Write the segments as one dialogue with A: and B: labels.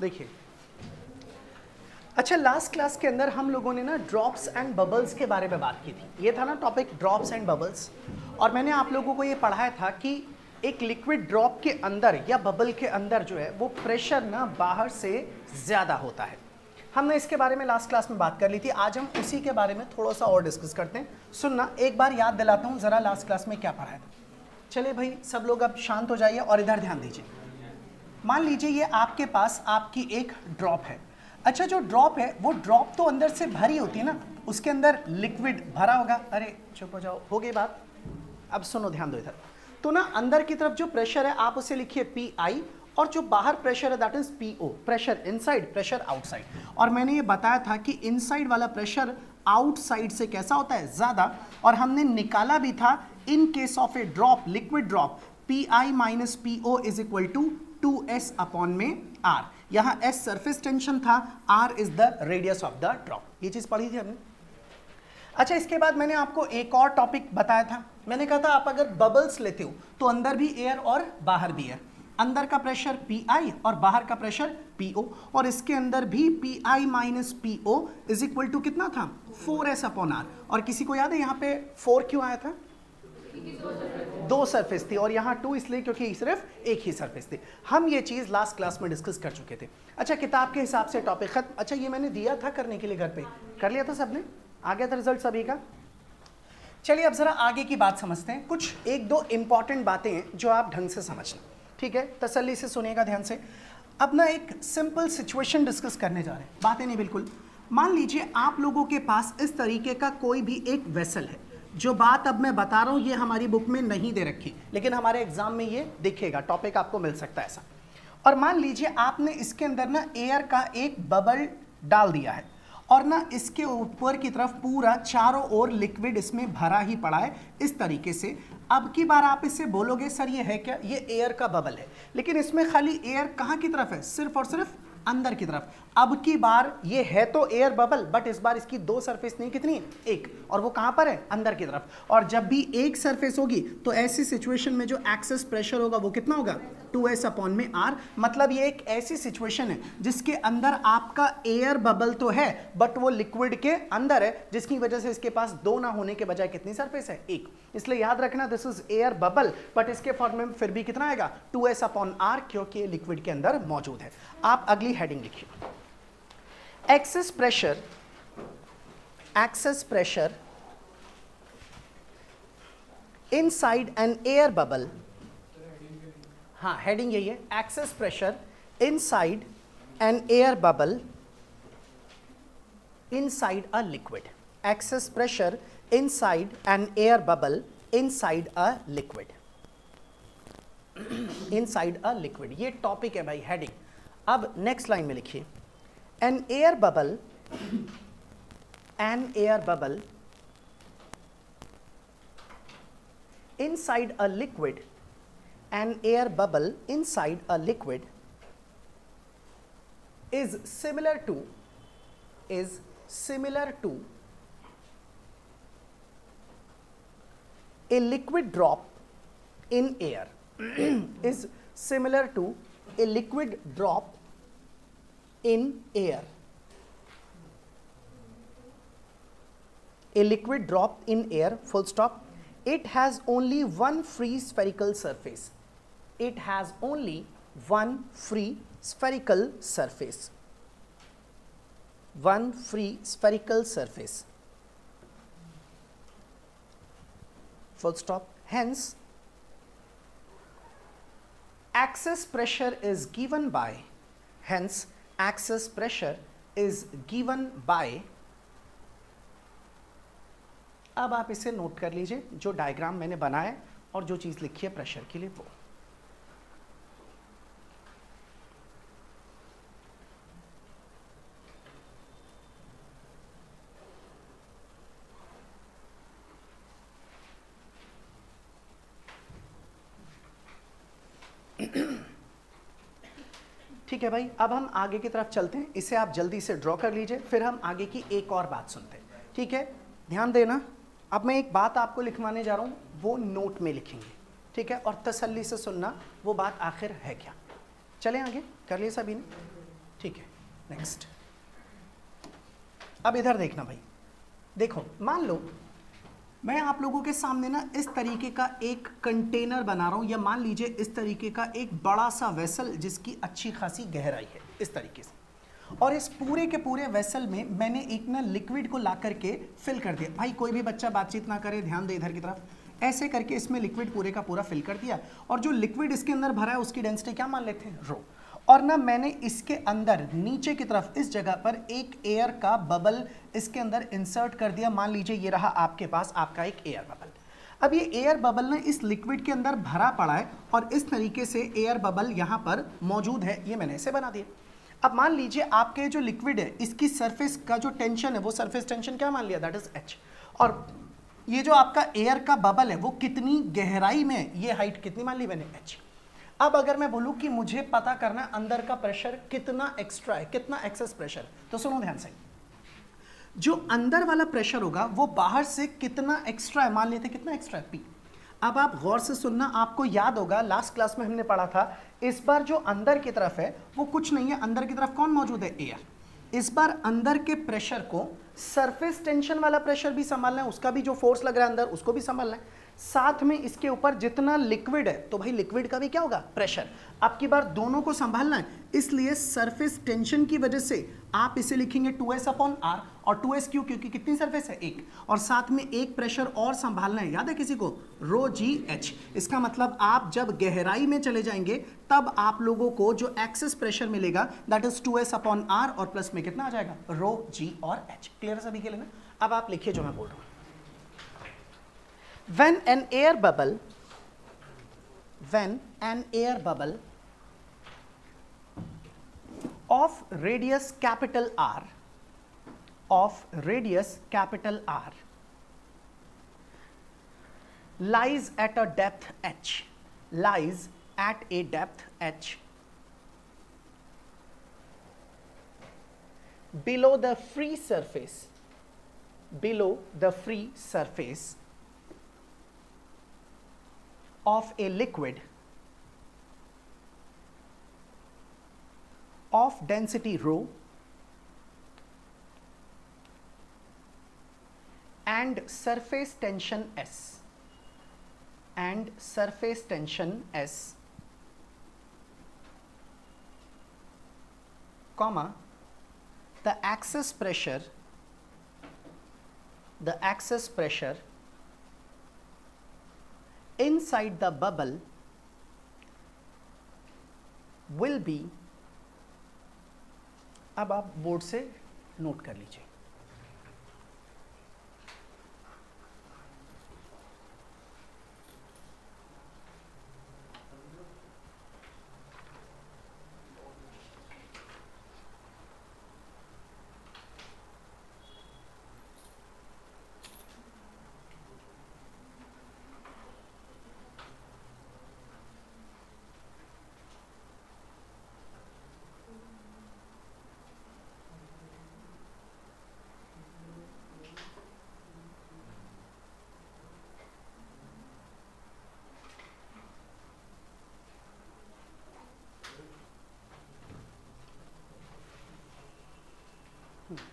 A: देखिए, अच्छा last class के अंदर हम लोगों ने ना ड्रॉप्स एंड बबल्स के बारे में बात की थी। ये था ना टॉपिक, ड्रॉप्स एंड बबल्स। और मैंने आप लोगों को ये पढ़ाया था कि एक लिक्विड ड्रॉप के अंदर या बबल के अंदर जो है वो प्रेशर ना बाहर से ज़्यादा होता है। हमने इसके बारे में लास्ट क्लास में बात कर ली थी। आज हम उसी के बारे में थोड़ा सा और डिस्कस करते हैं। सुनना, एक बार याद दिलाता हूँ ज़रा लास्ट क्लास में क्या पढ़ाया था। चलिए भाई, सब लोग अब शांत हो जाइए और इधर ध्यान दीजिए। मान लीजिए ये आपके पास आपकी एक ड्रॉप है। अच्छा, जो ड्रॉप है वो ड्रॉप तो अंदर से भरी होती है ना, उसके अंदर लिक्विड भरा होगा। अरे चुप हो जाओ, हो गई बात। अब सुनो, ध्यान दो इधर। तो ना अंदर की तरफ जो प्रेशर है आप उसे लिखिए पी, और जो बाहर प्रेशर है that is PO. Pressure inside, pressure outside. और मैंने ये बताया था कि इनसाइड वाला प्रेशर आउटसाइड से कैसा होता है, ज्यादा। और हमने निकाला भी था in case of a drop, liquid drop, P minus PO is equal to 2s upon में r। यहां s सरफेस टेंशन था, r is the radius of the drop. ये चीज पढ़ी थी हमने। अच्छा, इसके बाद मैंने आपको एक और टॉपिक बताया था। मैंने कहा था आप अगर बबल्स लेते हो तो अंदर भी एयर और बाहर भी एयर। अंदर का प्रेशर पी और बाहर का प्रेशर पीओ। और इसके अंदर भी P minus PO is equal to कितना था, 4s अपॉन r। और किसी को याद है यहाँ पे 4 क्यों आया था? दो सरफेस थी, और यहाँ 2 इसलिए क्योंकि सिर्फ एक ही सरफेस थी। हम ये चीज लास्ट क्लास में डिस्कस कर चुके थे। अच्छा, किताब के हिसाब से टॉपिक खत्म। अच्छा, ये मैंने दिया था करने के लिए, घर पे कर लिया था सबने, आ गया था रिजल्ट सभी का। चलिए अब जरा आगे की बात समझते हैं। कुछ एक दो इंपॉर्टेंट बातें हैं जो आप ढंग से समझना, ठीक है? तसल्ली से सुनिएगा ध्यान से। अब ना एक सिंपल सिचुएशन डिस्कस करने जा रहे हैं, बातें नहीं बिल्कुल। मान लीजिए आप लोगों के पास इस तरीके का कोई भी एक वेसल है। जो बात अब मैं बता रहा हूं ये हमारी बुक में नहीं दे रखी, लेकिन हमारे एग्जाम में ये दिखेगा, टॉपिक आपको मिल सकता है ऐसा। और मान लीजिए आपने इसके अंदर ना एयर का एक बबल डाल दिया है, और ना इसके ऊपर की तरफ पूरा चारों ओर लिक्विड इसमें भरा ही पड़ा है इस तरीके से। अब की बार आप इससे बोलोगे सर ये है क्या? ये एयर का बबल है, लेकिन इसमें खाली एयर कहाँ की तरफ है? सिर्फ और सिर्फ अंदर की तरफ। अब की बार ये है तो एयर बबल, बट इस बार इसकी दो सरफेस नहीं, कितनी? एक। और वो कहां पर है? अंदर की तरफ। और जब भी एक सरफेस होगी तो ऐसी सिचुएशन में जो एक्सेस प्रेशर होगा वो कितना होगा? 2s अपॉन में r। मतलब ये एक ऐसी सिचुएशन है जिसके अंदर आपका एयर बबल तो है बट वो लिक्विड के अंदर है, जिसकी वजह से इसके पास दो ना होने के बजाय कितनी सरफेस है? एक। इसलिए याद रखना this is air bubble, but इसके फॉर्म में फिर भी कितना आएगा? 2s अपॉन r, क्योंकि ये लिक्विड के अंदर मौजूद है। आप अगली हेडिंग लिखिए, excess pressure inside an air bubble। हाँ, हेडिंग यही है, excess pressure inside an air bubble inside a liquid। excess pressure inside an air bubble inside a liquid। inside a liquid, ये टॉपिक है भाई, हेडिंग। अब next line में लिखिए, an air bubble inside a liquid, an air bubble inside a liquid is similar to a liquid drop in air is similar to a liquid drop in air। A liquid drop in air, full stop। It has only one free spherical surface। It has only one free spherical surface। One free spherical surface, full stop। Hence, excess pressure is given by, hence excess pressure is given by। अब आप इसे note कर लीजिए, जो diagram मैंने बनाया है और जो चीज लिखी है प्रेशर के लिए वो। ठीक है भाई, अब हम आगे की तरफ चलते हैं। इसे आप जल्दी से ड्रॉ कर लीजिए, फिर हम आगे की एक और बात सुनते हैं। ठीक है, ध्यान देना। अब मैं एक बात आपको लिखवाने जा रहा हूँ, वो नोट में लिखेंगे, ठीक है? और तसल्ली से सुनना वो बात आखिर है क्या। चलें आगे, कर लिए सभी ने? ठीक है, नेक्स्ट। अब इधर देखना भाई, देखो मान लो मैं आप लोगों के सामने ना इस तरीके का एक कंटेनर बना रहा हूं, या मान लीजिए इस तरीके का एक बड़ा सा वेसल जिसकी अच्छी खासी गहराई है इस तरीके से, और इस पूरे के पूरे वेसल में मैंने एक ना लिक्विड को ला करके फिल कर दिया। भाई कोई भी बच्चा बातचीत ना करे, ध्यान दे इधर की तरफ, ऐसे करके इसमें लिक्विड पूरे का पूरा फिल कर दिया, और जो लिक्विड इसके अंदर भरा है उसकी डेंसिटी क्या मान लेते हैं, रो। और ना मैंने इसके अंदर नीचे की तरफ इस जगह पर एक एयर का बबल इसके अंदर इंसर्ट कर दिया। मान लीजिए ये रहा आपके पास आपका एक एयर बबल। अब ये एयर बबल ना इस लिक्विड के अंदर भरा पड़ा है, और इस तरीके से एयर बबल यहाँ पर मौजूद है, ये मैंने इसे बना दिया। अब मान लीजिए आपके जो लिक्विड है इसकी सरफेस का जो टेंशन है वो सरफेस टेंशन क्या मान लिया, दैट इज एच। और ये जो आपका एयर का बबल है वो कितनी गहराई में है, ये हाइट कितनी मान ली मैंने, एच। अब अगर मैं बोलूं कि मुझे पता करना अंदर का प्रेशर कितना एक्स्ट्रा है, कितना एक्सेस प्रेशर, तो सुनो ध्यान से, जो अंदर वाला प्रेशर होगा वो बाहर से कितना एक्स्ट्रा है, मान लेते कितना एक्स्ट्रा है, पी। अब आप गौर से सुनना, आपको याद होगा लास्ट क्लास में हमने पढ़ा था, इस बार जो अंदर की तरफ है वो कुछ नहीं है, अंदर की तरफ कौन मौजूद है, एयर। इस बार अंदर के प्रेशर को सरफेस टेंशन वाला प्रेशर भी संभालना है, उसका भी जो फोर्स लग रहा है अंदर उसको भी संभालना है, साथ में इसके ऊपर जितना लिक्विड है तो भाई लिक्विड का भी क्या होगा, प्रेशर। अब की बार दोनों को संभालना है, इसलिए सरफेस टेंशन की वजह से आप इसे लिखेंगे 2s/r, और 2s क्यों, क्योंकि कितनी सरफेस है, एक, और साथ में एक प्रेशर और संभालना है, याद है किसी को, ρgh। इसका मतलब आप जब गहराई में चले जाएंगे तब आप लोगों को जो एक्सेस प्रेशर मिलेगा दैट इज 2s/r, और प्लस में कितना आ जाएगा, ρg और h। क्लियर है सभी के लिए ना। अब आप लिखिए जो मैं बोल रहा हूं, when an air bubble of radius capital R lies at a depth h below the free surface of a liquid of density ρ and surface tension S, comma, the access pressure inside the bubble will be, अब आप board से note कर लीजिए,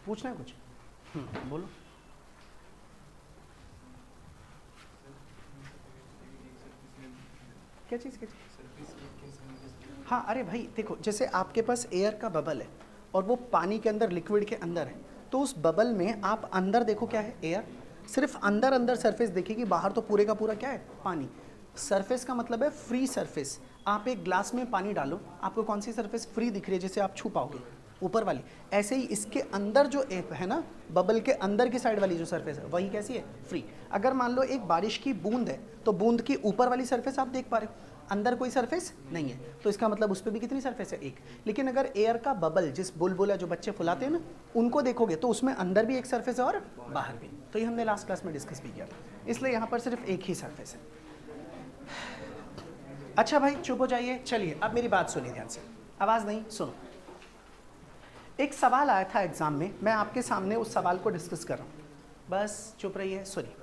A: पूछना है कुछ, बोलो। क्या चीज़? हाँ, अरे भाई देखो, जैसे आपके पास एयर का बबल है और वो पानी के अंदर लिक्विड के अंदर है, तो उस बबल में आप अंदर देखो क्या है, एयर, सिर्फ अंदर सरफेस देखेगी, बाहर तो पूरे का पूरा क्या है, पानी। सरफेस का मतलब है फ्री सरफेस। आप एक ग्लास में पानी डालो, आपको कौन सी सरफेस फ्री दिख रही है जिसे आप छू पाओगे, ऊपर वाली। ऐसे ही इसके अंदर जो एक है ना, बबल के अंदर की साइड वाली जो सरफेस है वही कैसी है, फ्री। अगर मान लो एक बारिश की बूंद है तो बूंद की ऊपर वाली सरफेस आप देख पा रहे हो, अंदर कोई सरफेस नहीं है, तो इसका मतलब उस पर भी कितनी सरफेस है, एक। लेकिन अगर एयर का बबल, जिस बुलबुला जो बच्चे फुलाते हैं ना, उनको देखोगे तो उसमें अंदर भी एक सरफेस है और बाहर भी। तो ये हमने लास्ट क्लास में डिस्कस भी किया था, इसलिए यहाँ पर सिर्फ एक ही सरफेस है। अच्छा भाई चुप हो जाइए, चलिए अब मेरी बात सुनिए ध्यान से, आवाज़ नहीं, सुनो। एक सवाल आया था एग्जाम में, मैं आपके सामने उस सवाल को डिस्कस कर रहा हूँ, बस चुप रहिए, सुनिए।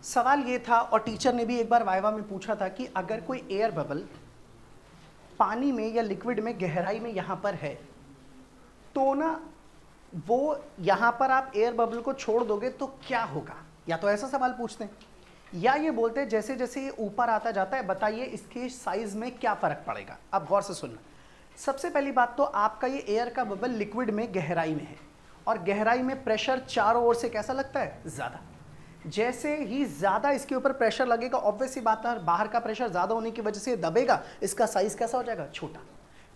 A: सवाल ये था, और टीचर ने भी एक बार वाइवा में पूछा था कि अगर कोई एयर बबल पानी में या लिक्विड में गहराई में यहाँ पर है, तो ना वो यहाँ पर आप एयर बबल को छोड़ दोगे तो क्या होगा, या तो ऐसा सवाल पूछते हैं या ये बोलते हैं जैसे जैसे ये ऊपर आता जाता है बताइए इसके साइज में क्या फर्क पड़ेगा। अब गौर से सुनना, सबसे पहली बात तो आपका ये एयर का बबल लिक्विड में गहराई में है और गहराई में प्रेशर चारों ओर से कैसा लगता है, ज़्यादा। जैसे ही ज़्यादा इसके ऊपर प्रेशर लगेगा ऑब्वियस सी बात है बाहर का प्रेशर ज़्यादा होने की वजह से दबेगा, इसका साइज कैसा हो जाएगा, छोटा।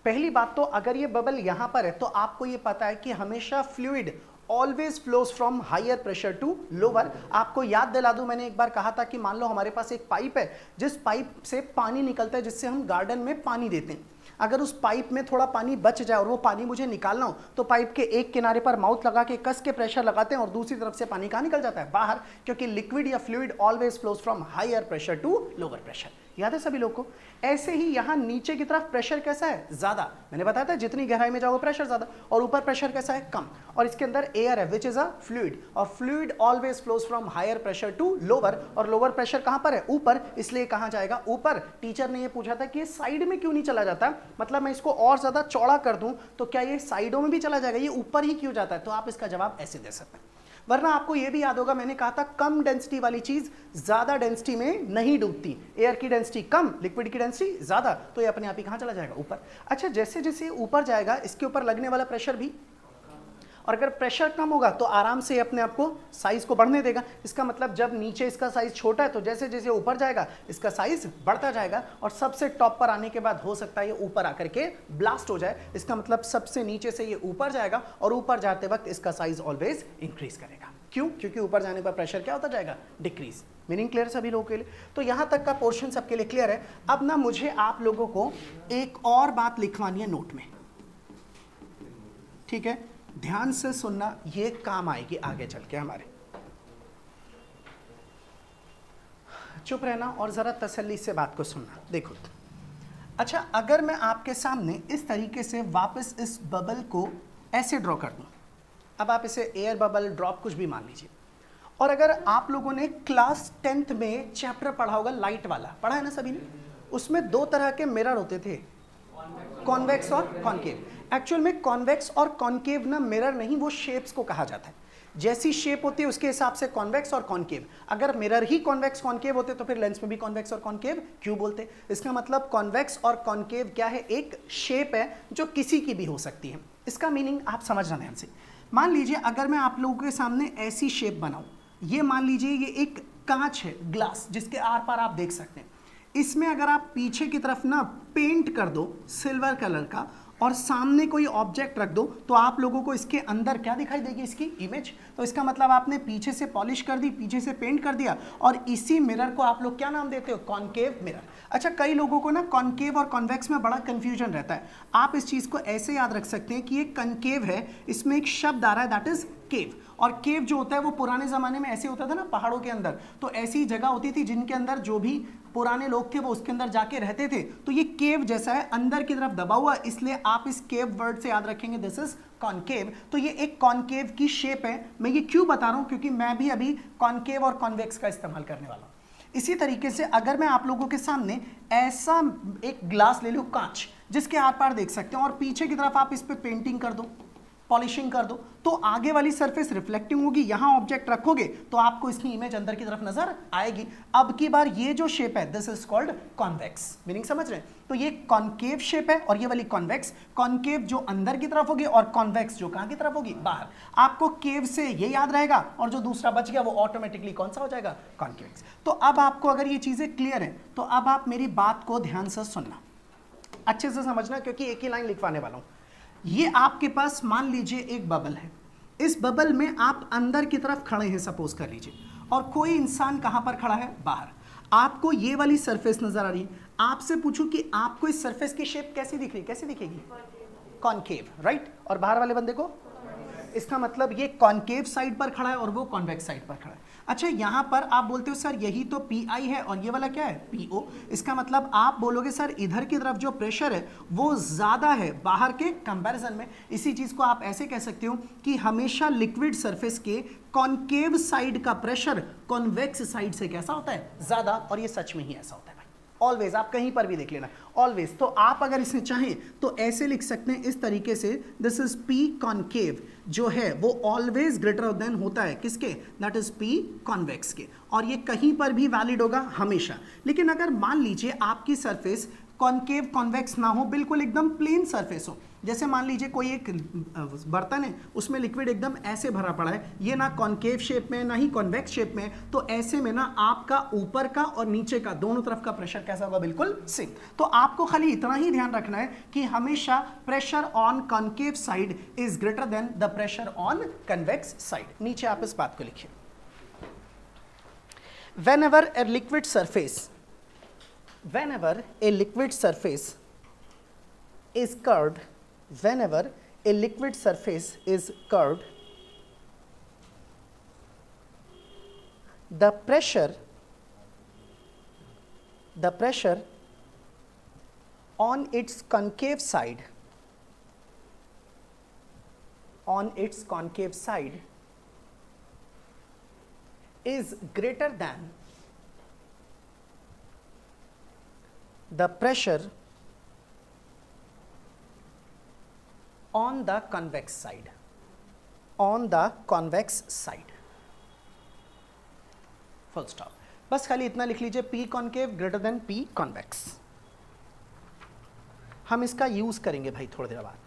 A: पहली बात तो अगर ये बबल यहाँ पर है तो आपको ये पता है कि हमेशा fluid always flows from higher pressure to lower. आपको याद दिला दूं, मैंने एक बार कहा था कि मान लो हमारे पास एक पाइप है जिस पाइप से पानी निकलता है जिससे हम गार्डन में पानी देते हैं। अगर उस पाइप में थोड़ा पानी बच जाए और वो पानी मुझे निकालना हो तो पाइप के एक किनारे पर माउथ लगा के कस के प्रेशर लगाते हैं और दूसरी तरफ से पानी कहाँ निकल जाता है, बाहर, क्योंकि लिक्विड या fluid always flows from higher pressure to lower pressure. याद है सभी लोग को? ऐसे ही यहाँ नीचे की तरफ प्रेशर कैसा है, ज्यादा। मैंने बताया था जितनी गहराई में जाओगे प्रेशर ज्यादा, और ऊपर प्रेशर कैसा है, कम। और इसके अंदर एयर है विच इज अ फ्लूइड, और fluid always flows from higher pressure to lower, और लोअर प्रेशर कहाँ पर है, ऊपर, इसलिए कहाँ जाएगा, ऊपर। टीचर ने ये पूछा था कि ये साइड में क्यों नहीं चला जाता, मतलब मैं इसको और ज्यादा चौड़ा कर दूं तो क्या ये साइडों में भी चला जाएगा, ये ऊपर ही क्यों जाता है? तो आप इसका जवाब ऐसे दे सकते हैं। वरना आपको यह भी याद होगा मैंने कहा था कम डेंसिटी वाली चीज ज्यादा डेंसिटी में नहीं डूबती। एयर की डेंसिटी कम, लिक्विड की डेंसिटी ज्यादा, तो ये अपने आप ही कहां चला जाएगा, ऊपर। अच्छा, जैसे जैसे ऊपर जाएगा इसके ऊपर लगने वाला प्रेशर भी, और अगर प्रेशर कम होगा तो आराम से अपने आप को साइज को बढ़ने देगा। इसका मतलब जब नीचे इसका साइज छोटा है तो जैसे जैसे ऊपर जाएगा इसका साइज बढ़ता जाएगा, और सबसे टॉप पर आने के बाद हो सकता है ये ऊपर आकर के ब्लास्ट हो जाए। इसका मतलब सबसे नीचे से ये ऊपर जाएगा और ऊपर जाते वक्त इसका साइज ऑलवेज इंक्रीज करेगा। क्यों? क्योंकि ऊपर जाने पर प्रेशर क्या होता जाएगा, डिक्रीज। मीनिंग क्लियर सभी लोगों के लिए? तो यहां तक का पोर्शन सबके लिए क्लियर है। अब ना मुझे आप लोगों को एक और बात लिखवानी है नोट में, ठीक है? ध्यान से सुनना, ये काम आएगी आगे चल के हमारे। चुप रहना और जरा तसल्ली से बात को सुनना। देखो, अच्छा, अगर मैं आपके सामने इस तरीके से वापस इस बबल को ऐसे ड्रॉ कर दूं, अब आप इसे एयर बबल ड्रॉप कुछ भी मान लीजिए, और अगर आप लोगों ने क्लास 10th में चैप्टर पढ़ा होगा लाइट वाला, पढ़ा है ना सभी ने? उसमें दो तरह के मिरर होते थे, कॉन्वेक्स और कॉनकेव। एक्चुअल में कॉन्वेक्स और कॉनकेव ना मिरर नहीं, वो शेप्स को कहा जाता है। जैसी शेप होती है उसके हिसाब से कॉन्वेक्स और कॉनकेव। अगर मिरर ही कॉन्वेक्स कॉनकेव होते तो फिर लेंस में भी कॉन्वेक्स और कॉनकेव क्यों बोलते? इसका मतलब कॉन्वेक्स और कॉनकेव क्या है, एक शेप है जो किसी की भी हो सकती है। इसका मीनिंग आप समझना ध्यान से। मान लीजिए अगर मैं आप लोगों के सामने ऐसी शेप बनाऊं, ये मान लीजिए ये एक कांच है, ग्लास, जिसके आर पार आप देख सकते हैं। इसमें अगर आप पीछे की तरफ ना पेंट कर दो सिल्वर कलर का और सामने कोई ऑब्जेक्ट रख दो तो आप लोगों को इसके अंदर क्या दिखाई देगी, इसकी इमेज। तो इसका मतलब आपने पीछे से पॉलिश कर दी, पीछे से पेंट कर दिया, और इसी मिरर को आप लोग क्या नाम देते हो, कॉनकेव मिरर। अच्छा, कई लोगों को ना कॉनकेव और कॉन्वेक्स में बड़ा कंफ्यूजन रहता है। आप इस चीज़ को ऐसे याद रख सकते हैं कि ये कॉनकेव है, इसमें एक शब्द आ रहा है दैट इज केव। और केव जो होता है वो पुराने ज़माने में ऐसे होता था ना पहाड़ों के अंदर, तो ऐसी जगह होती थी जिनके अंदर जो भी पुराने लोग थे वो उसके अंदर जाके रहते थे। तो ये केव जैसा है, अंदर की तरफ दबा हुआ, इसलिए आप इस केव वर्ड से याद रखेंगे दिस इज कॉनकेव। तो ये एक कॉनकेव की शेप है। मैं ये क्यों बता रहा हूँ, क्योंकि मैं भी अभी कॉनकेव और कॉन्वेक्स का इस्तेमाल करने वाला हूँ। इसी तरीके से अगर मैं आप लोगों के सामने ऐसा एक ग्लास ले लूँ, कांच, जिसके आर पार देख सकते हैं, और पीछे की तरफ आप इस पर पेंटिंग कर दो, पॉलिशिंग कर दो, तो आगे वाली सरफेस रिफ्लेक्टिंग होगी। यहां ऑब्जेक्ट रखोगे तो आपको इसकी इमेज अंदर की तरफ नजर आएगी। अब की बार ये जो शेप है this is called convex. Meaning समझ रहे हैं? तो ये कॉनकेव शेप है और ये वाली कॉन्वेक्स। कॉनकेव जो अंदर की तरफ होगी और कॉन्वेक्स जो कहां की तरफ होगी, बाहर। आपको केव से ये याद रहेगा और जो दूसरा बच गया वो ऑटोमेटिकली कौन सा हो जाएगा, कॉन्वेक्स। तो अब आपको अगर ये चीजें क्लियर है तो अब आप मेरी बात को ध्यान से सुनना, अच्छे से समझना, क्योंकि एक ही लाइन लिखवाने वाला हूं। ये आपके पास मान लीजिए एक बबल है, इस बबल में आप अंदर की तरफ खड़े हैं सपोज कर लीजिए, और कोई इंसान कहां पर खड़ा है, बाहर। आपको ये वाली सरफेस नजर आ रही है। आपसे पूछूं कि आपको इस सरफेस की शेप कैसी दिख रही, कैसी दिखेगी, कॉनकेव, राइट। और बाहर वाले बंदे को, इसका मतलब ये कॉनकेव साइड पर खड़ा है और वो कॉन्वेक्स साइड पर खड़ा है। अच्छा, यहां पर आप बोलते हो सर यही तो PI है और ये वाला क्या है, PO। इसका मतलब आप बोलोगे सर इधर की तरफ जो प्रेशर है वो ज्यादा है बाहर के कंपैरिजन में। इसी चीज को आप ऐसे कह सकते हो कि हमेशा लिक्विड सरफेस के कॉनकेव साइड का प्रेशर कॉन्वेक्स साइड से कैसा होता है, ज्यादा। और ये सच में ही ऐसा होता है भाई, ऑलवेज, आप कहीं पर भी देख लेना ऑलवेज। तो आप अगर इसे चाहें तो ऐसे लिख सकते हैं इस तरीके से, दिस इज P कॉन्केव जो है वो ऑलवेज ग्रेटर देन होता है किसके, दैट इज P कॉन्वेक्स के, और ये कहीं पर भी वैलिड होगा हमेशा। लेकिन अगर मान लीजिए आपकी सरफेस कॉन्केव कॉन्वेक्स ना हो, बिल्कुल एकदम प्लेन सरफेस हो, जैसे मान लीजिए कोई एक बर्तन है उसमें लिक्विड एकदम ऐसे भरा पड़ा है, ये ना कॉन्केव शेप में ना ही कॉन्वेक्स शेप में, तो ऐसे में ना आपका ऊपर का और नीचे का दोनों तरफ का प्रेशर कैसा होगा, बिल्कुल सेम। तो आपको खाली इतना ही ध्यान रखना है कि हमेशा pressure on concave side is greater than the pressure on convex side. नीचे आप इस बात को लिखिए, whenever a liquid surface is curved, whenever a liquid surface is curved, the pressure on its concave side is greater than the pressure on the convex side, full stop। बस खाली इतना लिख लीजिए, P concave greater than P convex. हम इसका use करेंगे भाई थोड़ी देर बाद।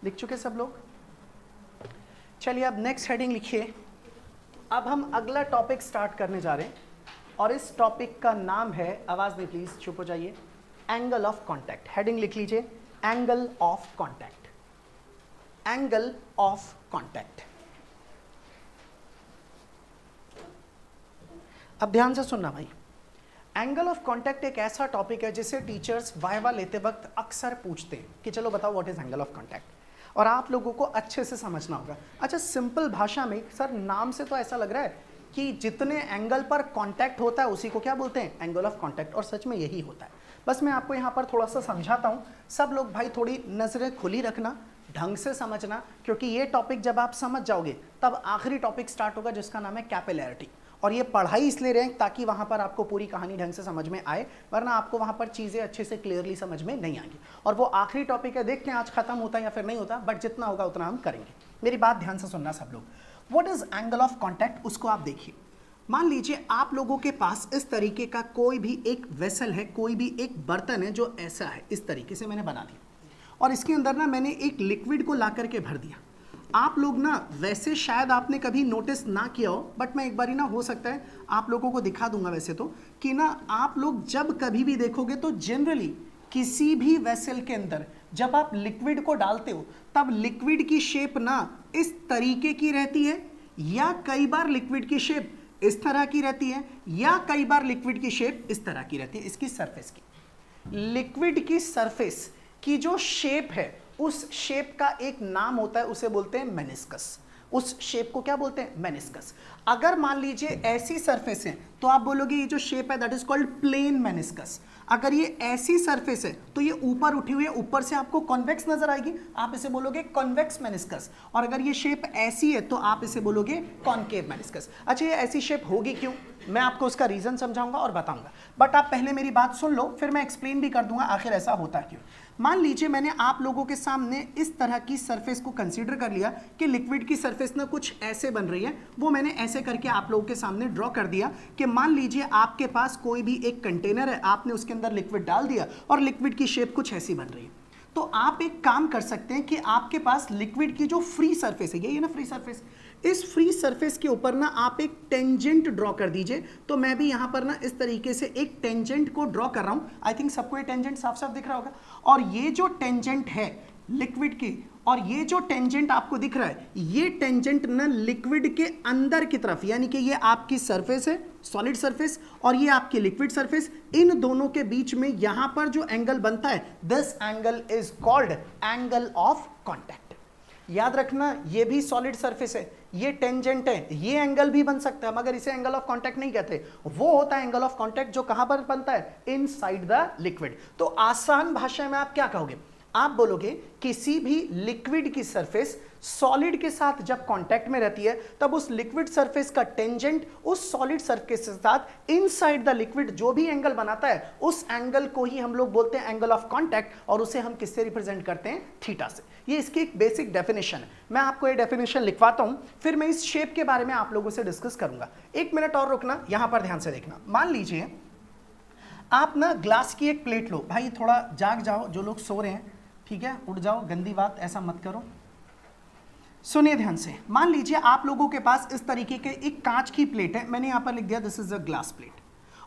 A: लिख चुके सब लोग? चलिए अब नेक्स्ट हेडिंग लिखिए। अब हम अगला टॉपिक स्टार्ट करने जा रहे हैं और इस टॉपिक का नाम है, आवाज नहीं प्लीज, चुप हो जाइए, एंगल ऑफ कांटेक्ट। हेडिंग लिख लीजिए, angle of contact, angle of contact. अब ध्यान से सुनना भाई, एंगल ऑफ कांटेक्ट एक ऐसा टॉपिक है जिसे टीचर्स वाइवा लेते वक्त अक्सर पूछते हैं कि चलो बताओ what is angle of contact, और आप लोगों को अच्छे से समझना होगा। अच्छा, सिंपल भाषा में, सर नाम से तो ऐसा लग रहा है कि जितने एंगल पर कांटेक्ट होता है उसी को क्या बोलते हैं, एंगल ऑफ कांटेक्ट, और सच में यही होता है। बस मैं आपको यहाँ पर थोड़ा सा समझाता हूँ, सब लोग भाई थोड़ी नज़रें खुली रखना, ढंग से समझना, क्योंकि ये टॉपिक जब आप समझ जाओगे तब आखिरी टॉपिक स्टार्ट होगा जिसका नाम है कैपिलैरिटी। और ये पढ़ाई इसलिए रहे ताकि वहाँ पर आपको पूरी कहानी ढंग से समझ में आए, वरना आपको वहाँ पर चीज़ें अच्छे से क्लियरली समझ में नहीं आएंगी। और वो आखिरी टॉपिक है, देखते हैं आज खत्म होता है या फिर नहीं होता, बट जितना होगा उतना हम करेंगे। मेरी बात ध्यान से सुनना सब लोग। What is angle of contact, उसको आप देखिए। मान लीजिए आप लोगों के पास इस तरीके का कोई भी एक वेसल है, कोई भी एक बर्तन है जो ऐसा है, इस तरीके से मैंने बना दिया, और इसके अंदर ना मैंने एक लिक्विड को ला करके भर दिया। आप लोग ना वैसे शायद आपने कभी नोटिस ना किया हो, बट मैं एक बारी ना हो सकता है आप लोगों को दिखा दूंगा वैसे तो, कि ना आप लोग जब कभी भी देखोगे तो जनरली किसी भी वेसल के अंदर जब आप लिक्विड को डालते हो तब लिक्विड की शेप ना इस तरीके की रहती है, या कई बार लिक्विड की शेप इस तरह की रहती है, या कई बार लिक्विड की शेप इस तरह की रहती है। इसकी सरफेस की, लिक्विड की सरफेस की जो शेप है उस शेप का एक नाम होता है, उसे बोलते हैं मेनिस्कस। उस शेप को क्या बोलते हैं, मेनिस्कस। अगर मान लीजिए ऐसी सरफेस है तो आप बोलोगे ये जो शेप है that is called plane meniscus. अगर ये ऐसी सरफेस है तो ये ऊपर उठी हुई है, ऊपर से आपको कॉन्वेक्स नजर आएगी, आप इसे बोलोगे कॉन्वेक्स मेनिस्कस। और अगर ये शेप ऐसी है तो आप इसे बोलोगे कॉन्केव मेनिस्कस। अच्छा, ये ऐसी शेप होगी क्यों, मैं आपको उसका रीजन समझाऊंगा और बताऊंगा, बट आप पहले मेरी बात सुन लो, फिर मैं एक्सप्लेन भी कर दूंगा आखिर ऐसा होता क्यों। मान लीजिए मैंने आप लोगों के सामने इस तरह की सरफेस को कंसीडर कर लिया कि लिक्विड की सरफेस ना कुछ ऐसे बन रही है, वो मैंने ऐसे करके आप लोगों के सामने ड्रॉ कर दिया कि मान लीजिए आपके पास कोई भी एक कंटेनर है, आपने उसके अंदर लिक्विड डाल दिया और लिक्विड की शेप कुछ ऐसी बन रही है। तो आप एक काम कर सकते हैं कि आपके पास लिक्विड की जो फ्री सरफेस है, यही है ना फ्री सरफेस, इस फ्री सरफेस के ऊपर ना आप एक टेंजेंट ड्रॉ कर दीजिए। तो मैं भी यहां पर ना इस तरीके से एक टेंजेंट को ड्रॉ कर रहा हूं। आई थिंक सबको ये टेंजेंट साफ साफ दिख रहा होगा। और ये जो टेंजेंट है लिक्विड की, और ये जो टेंजेंट आपको दिख रहा है, ये टेंजेंट ना लिक्विड के अंदर की तरफ, यानी कि ये आपकी सरफेस है सॉलिड सरफेस और ये आपकी लिक्विड सरफेस, इन दोनों के बीच में यहां पर जो एंगल बनता है, this angle is called angle of contact. याद रखना, ये भी सॉलिड सरफेस है, ये टेंजेंट है, ये एंगल भी बन सकता है, मगर इसे एंगल ऑफ कांटेक्ट नहीं कहते। वो होता है एंगल ऑफ कांटेक्ट जो कहां पर बनता है, इनसाइड द लिक्विड। तो आसान भाषा में आप क्या कहोगे, आप बोलोगे किसी भी लिक्विड की सरफेस सॉलिड के साथ जब कांटेक्ट में रहती है तब उस लिक्विड सरफेस का टेंजेंट उस सॉलिड सरफेस के साथ इनसाइड द लिक्विड जो भी एंगल बनाता है उस एंगल को ही हम लोग बोलते हैं एंगल ऑफ कांटेक्ट, और उसे हम किससे रिप्रेजेंट करते हैं? थीटा से। ये इसकी एक बेसिक डेफिनेशन है। मैं आपको ये डेफिनेशन लिखवाता हूं, फिर मैं इस शेप के बारे में आप लोगों से डिस्कस करूंगा। 1 मिनट और रुकना, यहां पर ध्यान से देखना। मान लीजिए आप ना ग्लास की एक प्लेट लो, भाई थोड़ा जाग जाओ, जो लोग सो रहे हैं ठीक है उठ जाओ, गंदी बात ऐसा मत करो। सुनिए ध्यान से, मान लीजिए आप लोगों के पास इस तरीके के एक कांच की प्लेट है, मैंने यहां पर लिख दिया this is a glass plate,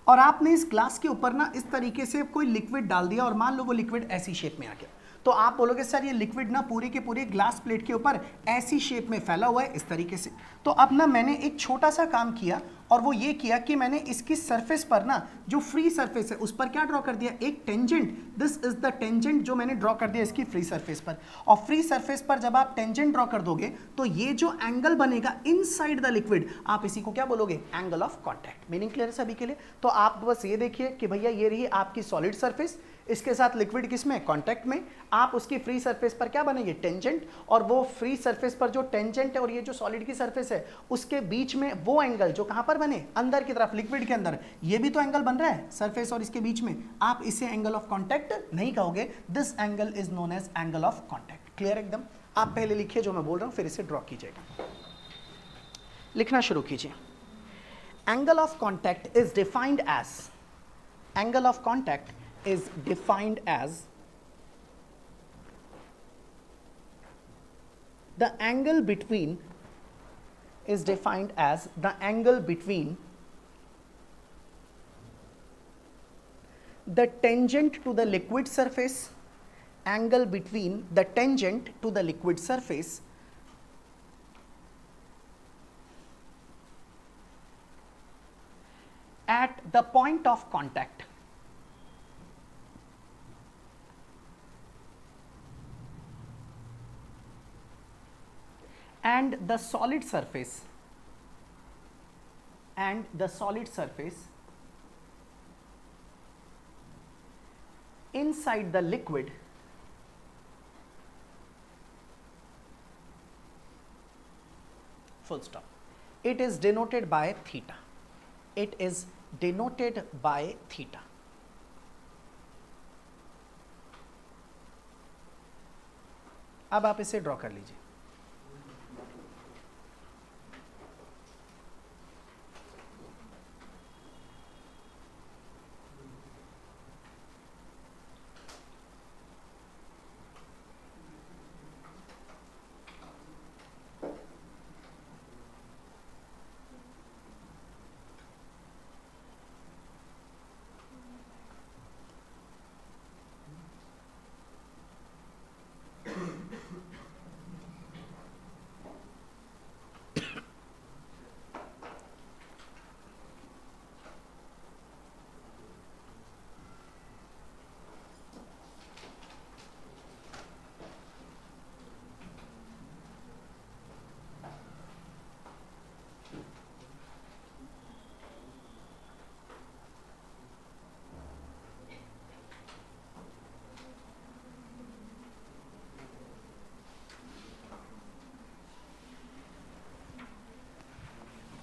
A: और आपने इस ग्लास के ऊपर ना इस तरीके से कोई लिक्विड डाल दिया, और मान लो वो लिक्विड ऐसी शेप में आ गया, तो आप बोलोगे सर ये लिक्विड ना पूरे के पूरे ग्लास प्लेट के ऊपर ऐसी शेप में फैला हुआ है इस तरीके से। तो अब ना मैंने एक छोटा सा काम किया, और वो ये किया कि मैंने इसकी सरफेस पर ना जो फ्री सरफेस है उस पर क्या ड्रॉ कर दिया? एक tangent. This is the tangent जो मैंने ड्रॉ कर दिया इसकी फ्री सरफेस पर, और फ्री सरफेस पर जब आप टेंजेंट ड्रॉ कर दोगे तो ये जो एंगल बनेगा इनसाइड द लिक्विड, आप इसी को क्या बोलोगे? Angle of contact. Meaning clear है सभी के लिए? तो आप बस ये देखिए कि भैया ये रही आपकी सॉलिड सरफेस, इसके साथ लिक्विड किसमें? कांटेक्ट में। आप उसकी फ्री सरफेस पर क्या बनेंगे? टेंजेंट, और वो फ्री सरफेस पर जो टेंजेंट है और ये जो सॉलिड की सरफेस है उसके बीच में वो एंगल जो कहां पर बने? अंदर की तरफ, लिक्विड के अंदर। ये भी तो एंगल बन रहा है सरफेस और इसके बीच में, आप इसे एंगल ऑफ कांटेक्ट नहीं कहोगे। This angle is known as angle of contact. Clear एकदम? आप पहले लिखिए जो मैं बोल रहा हूं, फिर इसे ड्रॉ कीजिएगा। लिखना शुरू कीजिए। Angle of contact is defined as, angle of contact is defined as the angle between the tangent to the liquid surface, angle between the tangent to the liquid surface at the point of contact, and the solid surface inside the liquid full stop. It is denoted by theta. It is denoted by theta. अब आप इसे draw कर लीजिए।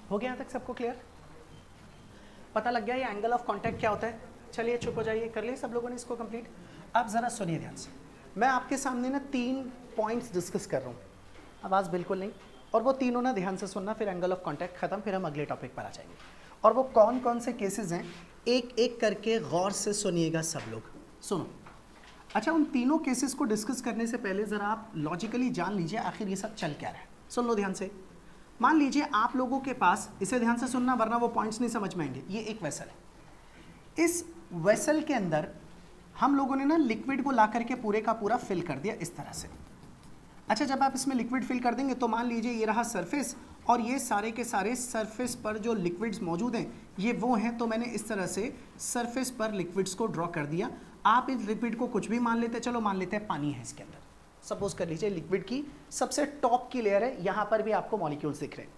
A: हो गया यहाँ तक सबको क्लियर? पता लग गया ये एंगल ऑफ कांटेक्ट क्या होता है? चलिए चुप हो जाइए, कर लिए सब लोगों ने इसको कंप्लीट। अब ज़रा सुनिए ध्यान से, मैं आपके सामने ना 3 पॉइंट्स डिस्कस कर रहा हूँ, आवाज़ बिल्कुल नहीं, और वो तीनों ना ध्यान से सुनना, फिर एंगल ऑफ कांटेक्ट खत्म, फिर हम अगले टॉपिक पर आ जाएंगे। और वो कौन कौन से केसेस हैं एक एक करके गौर से सुनिएगा सब लोग। सुनो। अच्छा, उन तीनों केसेस को डिस्कस करने से पहले ज़रा आप लॉजिकली जान लीजिए आखिर ये सब चल क्या रहा है। सुन लो ध्यान से। मान लीजिए आप लोगों के पास, इसे ध्यान से सुनना वरना वो पॉइंट्स नहीं समझ में आएंगे, ये एक वेसल है। इस वेसल के अंदर हम लोगों ने ना लिक्विड को ला करके पूरे का पूरा फिल कर दिया इस तरह से। अच्छा, जब आप इसमें लिक्विड फिल कर देंगे तो मान लीजिए ये रहा सरफेस, और ये सारे के सारे सरफेस पर जो लिक्विड्स मौजूद हैं ये वो हैं, तो मैंने इस तरह से सरफेस पर लिक्विड्स को ड्रॉ कर दिया। आप इस लिक्विड को कुछ भी मान लेते, चलो मान लेते हैं पानी है इसके अंदर, सपोज कर लीजिए लिक्विड की सबसे टॉप की लेयर है, यहाँ पर भी आपको मॉलिक्यूल्स दिख रहे हैं।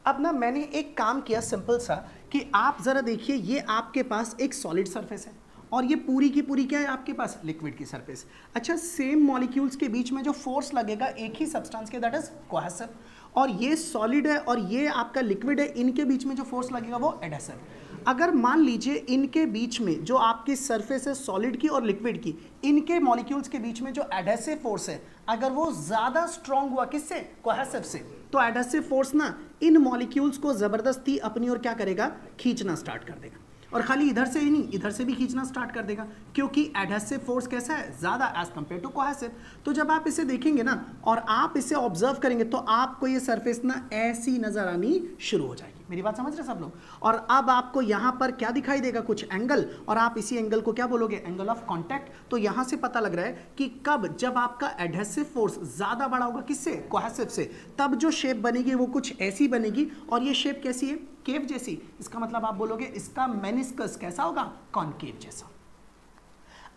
A: अब ना मैंने एक काम किया सिंपल सा कि आप ज़रा देखिए, ये आपके पास एक सॉलिड सरफेस है और ये पूरी की पूरी क्या है आपके पास, लिक्विड की सरफेस। अच्छा, सेम मॉलिक्यूल्स के बीच में जो फोर्स लगेगा एक ही सब्सटेंस के, दैट इज कोहेसिव, और ये सॉलिड है और ये आपका लिक्विड है, इनके बीच में जो फोर्स लगेगा वो एडहेसिव। अगर मान लीजिए इनके बीच में जो आपकी सरफेस है सॉलिड की और लिक्विड की, इनके मॉलिक्यूल्स के बीच में जो एडहेसिव फोर्स है अगर वो ज्यादा स्ट्रांग हुआ किससे, कोहेसिव से, तो एडहेसिव फोर्स ना इन मॉलिक्यूल्स को जबरदस्ती अपनी ओर क्या करेगा, खींचना स्टार्ट कर देगा। और खाली इधर से ही नहीं, इधर से भी खींचना स्टार्ट कर देगा, क्योंकि एडहेसिव फोर्स कैसा है, ज्यादा एज कंपेयर टू कोहेसिव। तो जब आप इसे देखेंगे ना और आप इसे ऑब्जर्व करेंगे तो आपको ये सरफेस ना ऐसी नजर आनी शुरू हो जाएगी। मेरी बात समझ रहे सब लोग? और अब आपको यहां पर क्या दिखाई देगा, कुछ एंगल, और आप इसी एंगल को क्या बोलोगे, एंगल ऑफ कांटेक्ट। तो यहां से पता लग रहा है कि कब, जब आपका एडहेसिव फोर्स ज्यादा बड़ा होगा किससे, कोहेसिव से, तब जो शेप बनेगी वो कुछ ऐसी बनेगी। और ये शेप कैसी है, केव जैसी। इसका मतलब आप बोलोगे इसका मेनिस्कस कैसा होगा, कॉनकेव जैसा।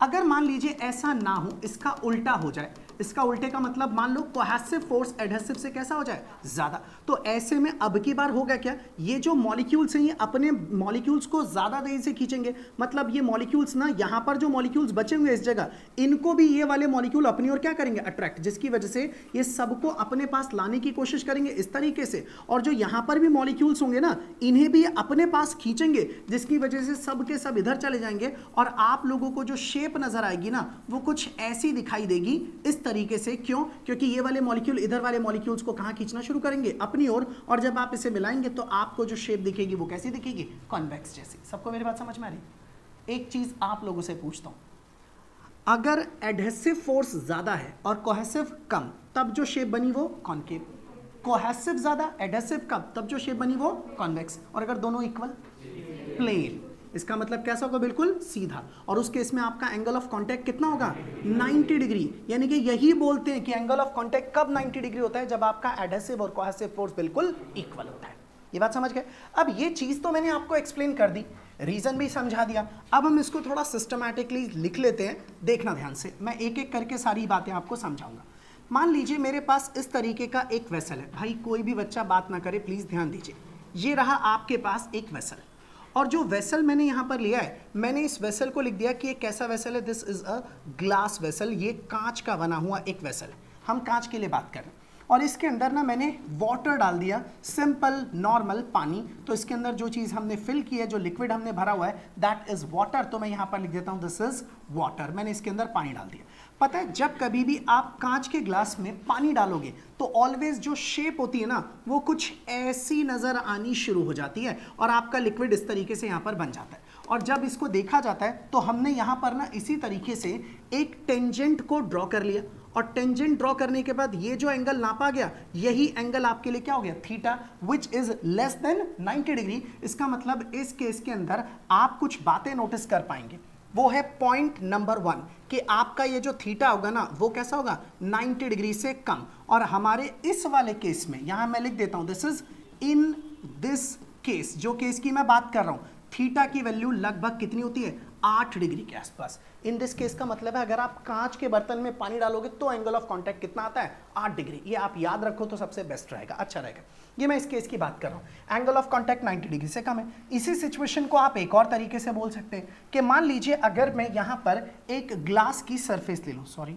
A: अगर मान लीजिए ऐसा ना हो, इसका उल्टा हो जाए, इसका उल्टे का मतलब मान लो कोहेसिव फोर्स एडहेसिव से कैसा हो जाए, ज्यादा, तो ऐसे में अब की बार होगा क्या, ये जो मॉलिक्यूल्स हैं ये अपने मॉलिक्यूल्स को ज्यादा तेजी से खींचेंगे। मतलब ये मॉलिक्यूल्स ना, यहां पर जो मॉलिक्यूल्स बचे हुए इस जगह, इनको भी ये वाले मॉलिक्यूल अपनी ओर क्या करेंगे, अट्रैक्ट, जिसकी वजह से ये सबको अपने पास लाने की कोशिश करेंगे इस तरीके से। और जो यहां पर भी मॉलिक्यूल्स होंगे ना, इन्हें भी अपने पास खींचेंगे, जिसकी वजह से सब के सब इधर चले जाएंगे। और आप लोगों को जो शेप नजर आएगी ना वो कुछ ऐसी दिखाई देगी इस तरीके से। क्यों? क्योंकि ये वाले मॉलिक्यूल इधर वाले मॉलिक्यूल्स को कहां खींचना शुरू करेंगे, अपनी ओर। और जब आप इसे मिलाएंगे तो आपको जो शेप दिखेगी वो कैसी दिखेगी, कॉन्वेक्स जैसी। सबको मेरी बात समझ में आ रही? एक चीज आप लोगों से पूछता हूं, अगर एडहेसिव फोर्स ज्यादा है और कोहेसिव कम, तब जो शेप बनी वो कॉनकेव। कोहेसिव ज्यादा, एडहेसिव कम, तब जो शेप बनी वो कॉन्वेक्स। और अगर दोनों इक्वल, प्लेन। इसका मतलब कैसा होगा, बिल्कुल सीधा। और उस केस में आपका एंगल ऑफ कांटेक्ट कितना होगा, 90 डिग्री। यानी कि यही बोलते हैं कि एंगल ऑफ कांटेक्ट कब 90 डिग्री होता है, जब आपका एडहेसिव और कोहेसिव फोर्स बिल्कुल इक्वल होता है। ये बात समझ गए? अब ये चीज तो मैंने आपको एक्सप्लेन कर दी, रीजन भी समझा दिया। अब हम इसको थोड़ा सिस्टमैटिकली लिख लेते हैं, देखना ध्यान से, मैं एक एक करके सारी बातें आपको समझाऊंगा। मान लीजिए मेरे पास इस तरीके का एक वेसल है। भाई कोई भी बच्चा बात ना करे प्लीज, ध्यान दीजिए। ये रहा आपके पास एक वेसल, और जो वेसल मैंने यहां पर लिया है, मैंने इस वेसल को लिख दिया कि ये कैसा वेसल है, this is a glass vessel. ये कांच का बना हुआ एक वेसल है, हम कांच के लिए बात कर रहे हैं। और इसके अंदर ना मैंने वाटर डाल दिया, सिंपल नॉर्मल पानी। तो इसके अंदर जो चीज़ हमने फिल की है, जो लिक्विड हमने भरा हुआ है, दैट इज वाटर। तो मैं यहाँ पर लिख देता हूँ दिस इज वाटर। मैंने इसके अंदर पानी डाल दिया। पता है, जब कभी भी आप कांच के ग्लास में पानी डालोगे तो ऑलवेज जो शेप होती है ना वो कुछ ऐसी नजर आनी शुरू हो जाती है, और आपका लिक्विड इस तरीके से यहाँ पर बन जाता है। और जब इसको देखा जाता है तो हमने यहाँ पर ना इसी तरीके से एक टेंजेंट को ड्रॉ कर लिया, और टेंजेंट ड्रॉ करने के बाद ये जो एंगल नापा गया, यही एंगल आपके लिए क्या हो गया, theta, which is less than 90 degree. इसका मतलब इस केस के अंदर आप कुछ बातें नोटिस कर पाएंगे। वो है पॉइंट नंबर 1 कि आपका ये जो थीटा होगा ना वो कैसा होगा, 90 डिग्री से कम। और हमारे इस वाले केस में यहां मैं लिख देता हूं this is in this case, जो केस की मैं बात कर रहा हूं, थीटा की वैल्यू लगभग कितनी होती है, 8 डिग्री के आसपास। इन दिस केस का मतलब है अगर आप कांच के बर्तन में पानी डालोगे तो एंगल ऑफ कांटेक्ट कितना आता है, 8 डिग्री। ये आप याद रखो तो सबसे बेस्ट रहेगा, अच्छा रहेगा। ये मैं इस केस की बात कर रहा हूं, एंगल ऑफ कांटेक्ट 90 डिग्री से कम है। इसी सिचुएशन को आप एक और तरीके से बोल सकते हैं कि मान लीजिए अगर मैं यहां पर एक ग्लास की सरफेस ले लूं, सॉरी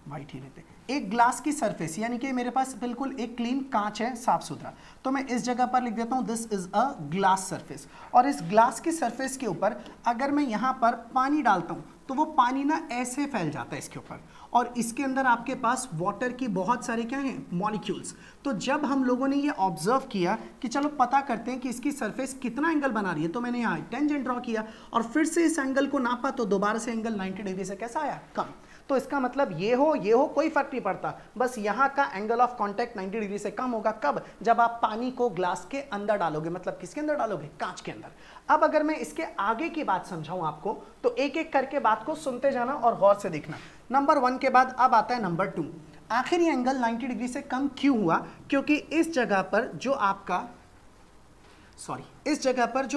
A: वाइट ही लेते, एक ग्लास की सरफेस, यानी कि मेरे पास बिल्कुल एक क्लीन कांच है, साफ सुथरा। तो मैं इस जगह पर लिख देता हूं this is a glass surface. और इस ग्लास की सरफेस के ऊपर अगर मैं यहां पर पानी डालता हूं तो वो पानी ना ऐसे फैल जाता है इसके ऊपर, और इसके अंदर आपके पास वाटर की बहुत सारे क्या हैं, मॉलिक्यूल्स। तो जब हम लोगों ने ये ऑब्जर्व किया कि चलो पता करते हैं कि इसकी सरफेस कितना एंगल बना रही है, तो मैंने यहाँ टेंजेंट ड्रॉ किया और फिर से इस एंगल को नापा, तो दोबारा से एंगल 90 डिग्री से कैसा आया, कम। तो इसका मतलब ये हो कोई फर्क नहीं पड़ता, बस यहाँ का एंगल ऑफ कांटेक्ट 90 डिग्री से कम होगा। कब? जब आप पानी को ग्लास के अंदर डालोगे, मतलब किसके अंदर डालोगे, कांच के अंदर। अब अगर मैं इसके आगे की बात समझाऊं आपको, तो एक एक करके बात को सुनते जाना और गौर से देखना। नंबर 1 के बाद अब आता है नंबर 2। आखिर ये एंगल 90 डिग्री से कम क्यों हुआ? क्योंकि इस जगह पर जो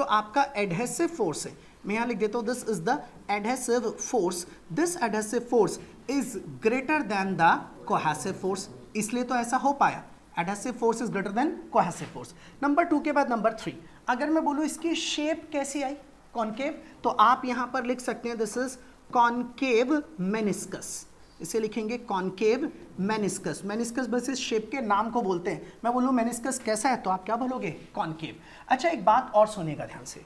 A: आपका एडहेसिव फोर्स है, मैं यहां लिख देता हूं this is the adhesive force. This adhesive force is greater than the cohesive force, इसलिए तो ऐसा हो पाया। Adhesive force is greater than cohesive force. Number 2 के बाद नंबर 3, अगर मैं बोलूं इसकी शेप कैसी आई, कॉनकेव, तो आप यहां पर लिख सकते हैं दिस इज कॉनकेव मेनिस्कस, इसे लिखेंगे कॉनकेव मेनिस्कस। मेनिस्कस बस इस शेप के नाम को बोलते हैं। मैं बोलूँ मेनिस्कस कैसा है तो आप क्या बोलोगे? कॉनकेव। अच्छा एक बात और सुनिएगा ध्यान से,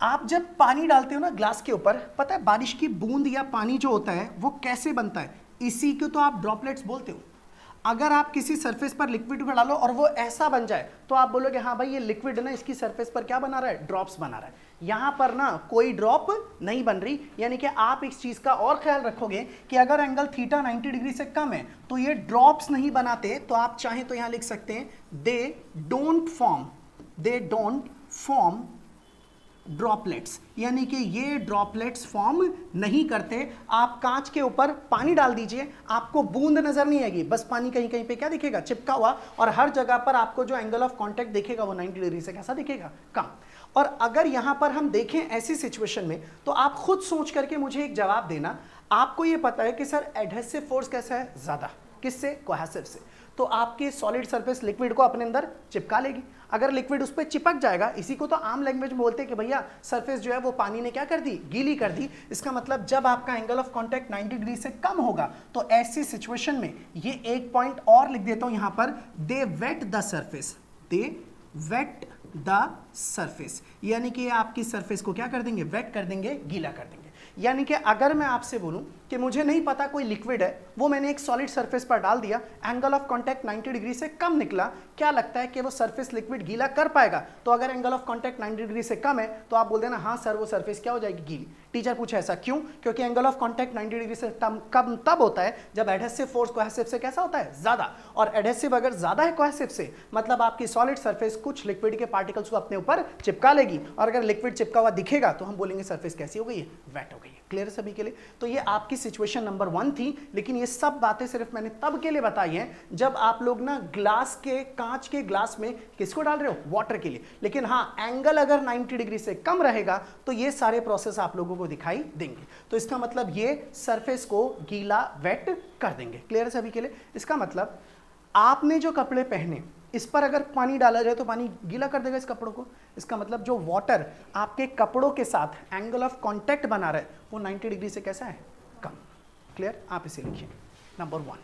A: आप जब पानी डालते हो ना ग्लास के ऊपर, पता है बारिश की बूंद या पानी जो होता है वो कैसे बनता है? इसी को तो आप ड्रॉपलेट्स बोलते हो। अगर आप किसी सरफेस पर लिक्विड को डालो और वो ऐसा बन जाए तो आप बोलोगे हाँ भाई ये लिक्विड है ना, इसकी सरफेस पर क्या बना रहा है? ड्रॉप्स बना रहा है। यहां पर ना कोई ड्रॉप नहीं बन रही, यानी कि आप इस चीज का और ख्याल रखोगे कि अगर एंगल थीटा 90 डिग्री से कम है तो ये ड्रॉप्स नहीं बनाते। तो आप चाहें तो यहां लिख सकते हैं दे डोंट फॉर्म ड्रॉपलेट्स, यानी कि ये ड्रॉपलेट्स फॉर्म नहीं करते। आप कांच के ऊपर पानी डाल दीजिए, आपको बूंद नजर नहीं आएगी, बस पानी कहीं कहीं पे क्या दिखेगा? चिपका हुआ, और हर जगह पर आपको जो एंगल ऑफ कांटेक्ट दिखेगा वो 90 डिग्री से कैसा दिखेगा? कम। और अगर यहां पर हम देखें ऐसी सिचुएशन में, तो आप खुद सोच करके मुझे एक जवाब देना। आपको ये पता है कि सर एडहेसिव फोर्स कैसा है? ज्यादा। किससे? कोहेसिव से। तो आपकी सॉलिड सरफेस लिक्विड को अपने अंदर चिपका लेगी। अगर लिक्विड उस पर चिपक जाएगा, इसी को तो आम लैंग्वेज में बोलते हैं कि भैया सरफेस जो है वो पानी ने क्या कर दी? गीली कर दी। इसका मतलब जब आपका एंगल ऑफ कांटेक्ट 90 डिग्री से कम होगा तो ऐसी सिचुएशन में ये एक पॉइंट और लिख देता हूं यहां पर, they wet the surface, they wet the surface, यानी कि आपकी सरफेस को क्या कर देंगे? वेट कर देंगे, गीला कर देंगे। यानी कि अगर मैं आपसे बोलूं कि मुझे नहीं पता कोई लिक्विड है, वो मैंने एक सॉलिड सरफेस पर डाल दिया, एंगल ऑफ कांटेक्ट 90 डिग्री से कम निकला, क्या लगता है कि वो सरफेस लिक्विड गीला कर पाएगा? तो अगर एंगल ऑफ कांटेक्ट 90 डिग्री से कम है तो आप बोल देना हाँ सर वो सरफेस क्या हो जाएगी? गीली। टीचर पूछे ऐसा क्यों? क्योंकि एंगल ऑफ कांटेक्ट 90 डिग्री से कम तब होता है जब एडहेसिव फोर्स कोहेसिव से कैसा होता है? ज्यादा। और एडहेसिव अगर ज्यादा है कोहेसिव से, मतलब आपकी सॉलिड सरफेस कुछ लिक्विड के पार्टिकल्स को अपने ऊपर चिपका लेगी, और अगर लिक्विड चिपका हुआ दिखेगा तो हम बोलेंगे सरफेस कैसी हो गई है? वेट हो गई है। क्लियर सभी के लिए? तो ये आपकी सिचुएशन नंबर 1 थी, लेकिन ये सब बातें सिर्फ मैंने तब के लिए बताई हैं जब आप लोग ना ग्लास के, कांच के ग्लास में किसको डाल रहे हो? वाटर के लिए। लेकिन हाँ, एंगल अगर 90 डिग्री से कम रहेगा तो ये सारे प्रोसेस आप लोगों को दिखाई देंगे। तो इसका मतलब ये सरफेस को गीला, वेट कर देंगे। क्लियर सभी के लिए? इसका मतलब आपने जो कपड़े पहने इस पर अगर पानी डाला जाए तो पानी गीला कर देगा इस कपड़ों को। इसका मतलब जो वाटर आपके कपड़ों के साथ एंगल ऑफ कांटेक्ट बना रहा है वो 90 डिग्री से कैसा है? कम। क्लियर? आप इसे लिखिए नंबर 1।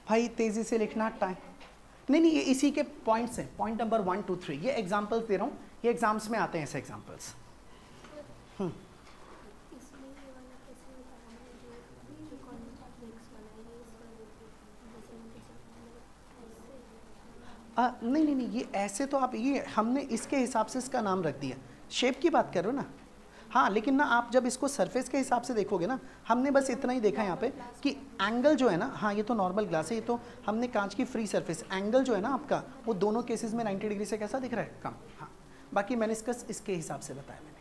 A: भाई तेजी से लिखना, टाइम नहीं, ये इसी के पॉइंट्स हैं, पॉइंट नंबर 1, 2, 3। ये एग्जाम्पल्स दे रहा हूँ, ये एग्जाम्स में आते हैं ऐसे एग्जाम्पल्स। नहीं, ये ऐसे तो आप, ये हमने इसके हिसाब से इसका नाम रख दिया। शेप की बात कर रहे हो ना? हाँ, लेकिन ना आप जब इसको सरफेस के हिसाब से देखोगे ना, हमने बस इतना ही देखा यहाँ पे कि एंगल जो है ना, हाँ ये तो नॉर्मल ग्लास है, ये तो हमने कांच की फ्री सरफेस, एंगल जो है ना आपका वो दोनों केसेस में 90 डिग्री से कैसा दिख रहा है? कम। हाँ, बाकी मेनिस्कस इसके हिसाब से बताया मैंने।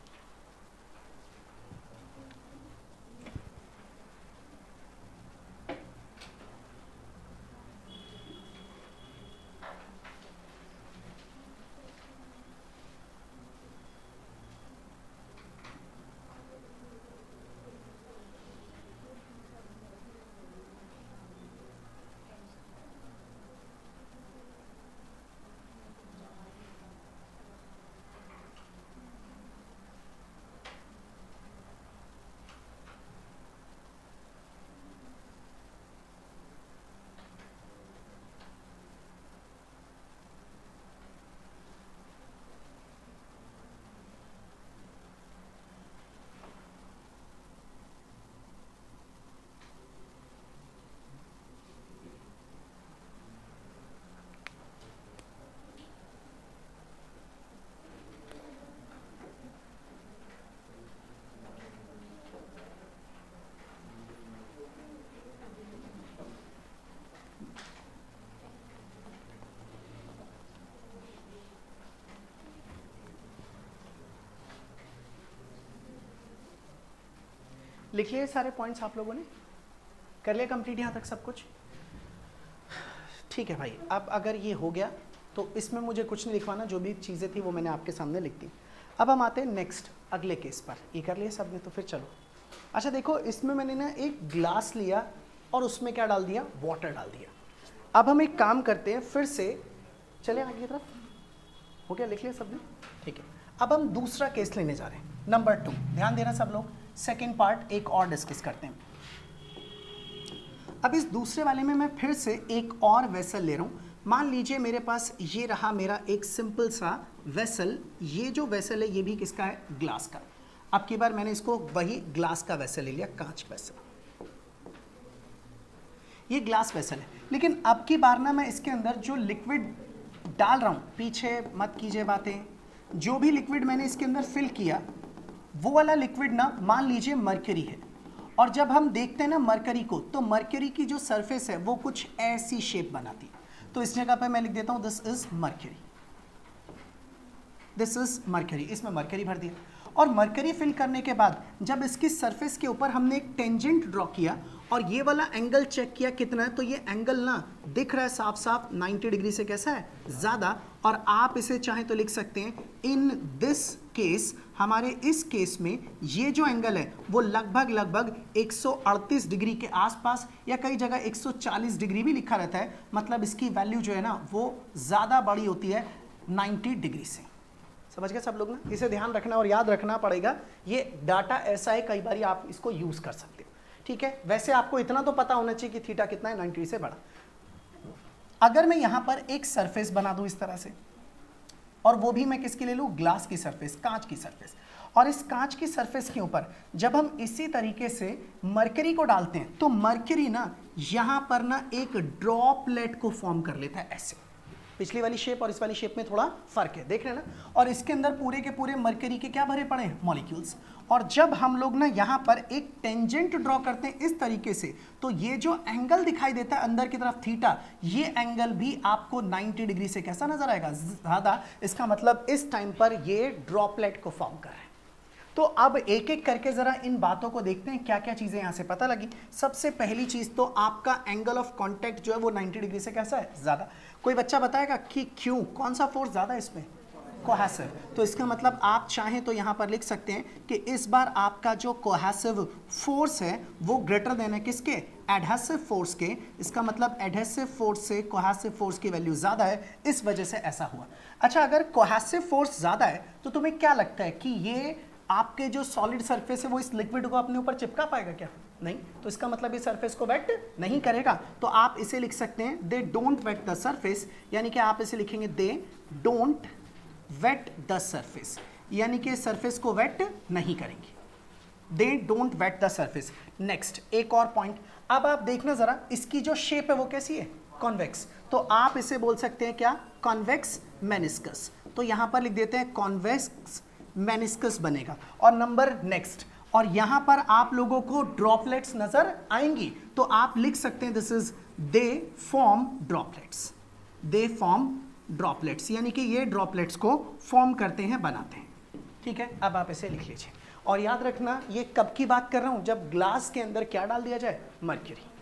A: लिख लिए सारे पॉइंट्स आप लोगों ने? कर लिया कंप्लीट यहाँ तक सब कुछ? ठीक है भाई, अब अगर ये हो गया तो इसमें मुझे कुछ नहीं लिखवाना, जो भी चीज़ें थी वो मैंने आपके सामने लिख दी। अब हम आते हैं नेक्स्ट अगले केस पर। ये कर लिया सबने तो फिर चलो। अच्छा देखो, इसमें मैंने ना एक ग्लास लिया और उसमें क्या डाल दिया, वाटर डाल दिया। अब हम एक काम करते हैं, फिर से चले आगे की तरफ। हो गया, लिख लिया सबने, ठीक है। अब हम दूसरा केस लेने जा रहे हैं, नंबर 2। ध्यान देना सब लोग, सेकेंड पार्ट एक और डिस्कस करते हैं। अब इस दूसरे वाले में मैं फिर से एक और वेसल ले रहा हूँ। मान लीजिए मेरे पास ये रहा मेरा एक सिंपल सा वेसल। ये जो वेसल है ये भी किसका है, ग्लास का। अब की बार मैंने इसको वही ग्लास का वेसल ले लिया, कांच वेसल। ये ग्लास वेसल है, लेकिन अब की बार ना मैं इसके अंदर जो लिक्विड डाल रहा हूँ, पीछे मत कीजिए बातें, जो भी लिक्विड मैंने इसके अंदर फिल किया वो वाला लिक्विड ना मान लीजिए मरकरी है। और जब हम देखते हैं ना मरकरी को, तो मरकरी की जो सरफेस है वो कुछ ऐसी शेप बनाती है। तो इस जगह पे मैं लिख देता हूं this is mercury, this is mercury. इसमें मरकरी भर दिया और मरकरी फिल करने के बाद जब इसकी सरफेस के ऊपर हमने एक टेंजेंट ड्रॉ किया और ये वाला एंगल चेक किया कितना है, तो ये एंगल ना दिख रहा है साफ साफ 90 डिग्री से कैसा है, ज़्यादा। और आप इसे चाहें तो लिख सकते हैं इन दिस केस, हमारे इस केस में ये जो एंगल है वो लगभग 138 डिग्री के आसपास, या कई जगह 140 डिग्री भी लिखा रहता है। मतलब इसकी वैल्यू जो है ना वो ज़्यादा बड़ी होती है 90 डिग्री से। समझ गए सब लोग ना? इसे ध्यान रखना और याद रखना पड़ेगा। ये डाटा ऐसा है, कई बार आप इसको यूज़ कर सकते हो, ठीक है। वैसे आपको इतना तो पता होना चाहिए कि थीटा कितना है, 90 से बड़ा। अगर मैं यहां पर एक सरफेस बना दूं इस तरह से, और वो भी मैं किसकी ले लूं, ग्लास की सरफेस, कांच की सरफेस, और इस कांच की सरफेस के ऊपर जब हम इसी तरीके से मरकरी को डालते हैं तो मरकरी ना यहां पर ना एक ड्रॉपलेट को फॉर्म कर लेता है ऐसे। पिछली वाली शेप और इस वाली शेप में थोड़ा फर्क है, देख रहे हैं ना। और इसके अंदर पूरे के पूरे मरकरी के क्या भरे पड़े हैं, मॉलिक्यूल्स। और जब हम लोग ना यहाँ पर एक टेंजेंट ड्रॉ करते हैं इस तरीके से, तो ये जो एंगल दिखाई देता है अंदर की तरफ थीटा, ये एंगल भी आपको 90 डिग्री से कैसा नजर आएगा, ज्यादा। इसका मतलब इस टाइम पर ये ड्रॉपलेट को फॉर्म कर रहे हैं। तो अब एक एक करके जरा इन बातों को देखते हैं, क्या क्या चीजें यहां से पता लगी। सबसे पहली चीज तो आपका एंगल ऑफ कांटेक्ट जो है वो 90 डिग्री से कैसा है, ज्यादा। कोई बच्चा बताएगा कि क्यों, कौन सा फोर्स ज्यादा है इसमें, कोहेसिव। तो इसका मतलब आप चाहें तो यहां पर लिख सकते हैं कि इस बार आपका जो कोहेसिव फोर्स है वो ग्रेटर देन है किसके, एडहेसिव फोर्स के। इसका मतलब एडहेसिव फोर्स से कोहेसिव फोर्स की वैल्यू ज्यादा है, इस वजह से ऐसा हुआ। अच्छा, अगर कोहेसिव फोर्स ज्यादा है तो तुम्हें क्या लगता है कि ये आपके जो सॉलिड सरफेस है वो इस लिक्विड को अपने ऊपर चिपका पाएगा क्या, नहीं। तो इसका मतलब ये सरफेस को वेट नहीं करेगा। तो आप इसे लिख सकते हैं they don't wet the surface, यानी कि आप इसे लिखेंगे they don't wet the surface, यानी कि सरफेस को वेट नहीं करेंगे, they don't wet the surface. Next एक और पॉइंट, अब आप देखना जरा, इसकी जो शेप है वो कैसी है, कॉन्वेक्स। तो आप इसे बोल सकते हैं क्या, कॉन्वेक्स मेनिस्कस। तो यहां पर लिख देते हैं कॉन्वेक्स मेनिस्कस बनेगा। और नंबर नेक्स्ट, और यहां पर आप लोगों को ड्रॉपलेट्स नजर आएंगी, तो आप लिख सकते हैं this is they form droplets, they form droplets, यानी कि ये ड्रॉपलेट्स को फॉर्म करते हैं, बनाते हैं, ठीक है। अब आप इसे लिख लीजिए और याद रखना ये कब की बात कर रहा हूं, जब ग्लास के अंदर क्या डाल दिया जाए, मर्क्यूरी।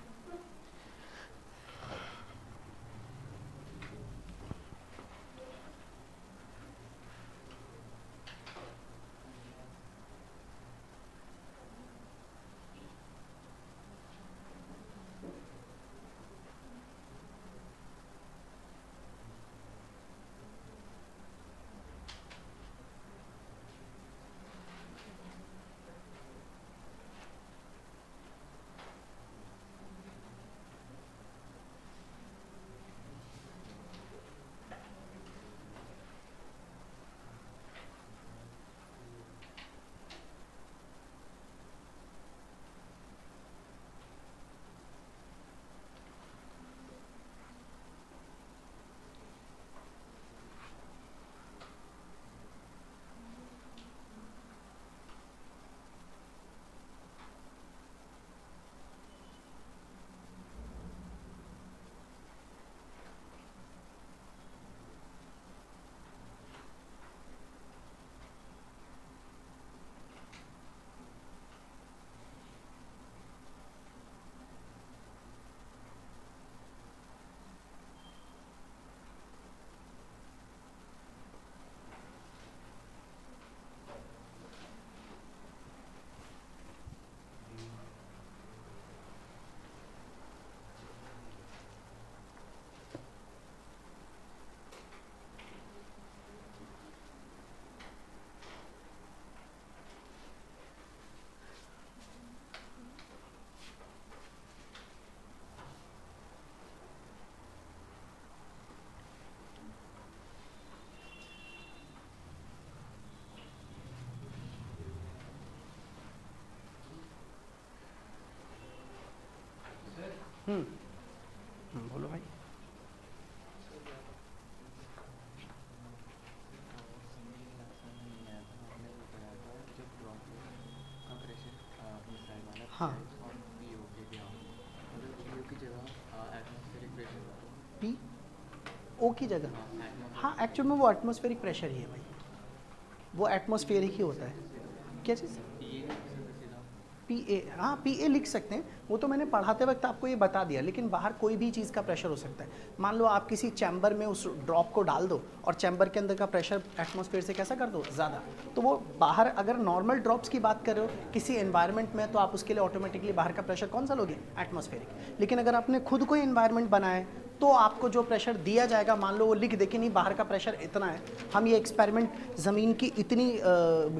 A: बोलो भाई। हाँ पी ओ की जगह, हाँ एक्चुअल में वो एटमॉस्फेरिक प्रेशर ही है भाई, वो एटमॉस्फेरिक ही होता है। क्या चीज़? पी ए, हाँ पी ए लिख सकते हैं, वो तो मैंने पढ़ाते वक्त आपको ये बता दिया, लेकिन बाहर कोई भी चीज़ का प्रेशर हो सकता है। मान लो आप किसी चैम्बर में उस ड्रॉप को डाल दो और चैम्बर के अंदर का प्रेशर एटमॉस्फेयर से कैसा कर दो ज़्यादा, तो वो बाहर, अगर नॉर्मल ड्रॉप्स की बात कर रहे हो किसी एनवायरनमेंट में, तो आप उसके लिए ऑटोमेटिकली बाहर का प्रेशर कौन सा लोगे? एटमॉस्फेरिक। लेकिन अगर आपने खुद कोई एनवायरनमेंट बनाया तो आपको जो प्रेशर दिया जाएगा, मान लो वो लिख दे कि नहीं बाहर का प्रेशर इतना है, हम ये एक्सपेरिमेंट ज़मीन की इतनी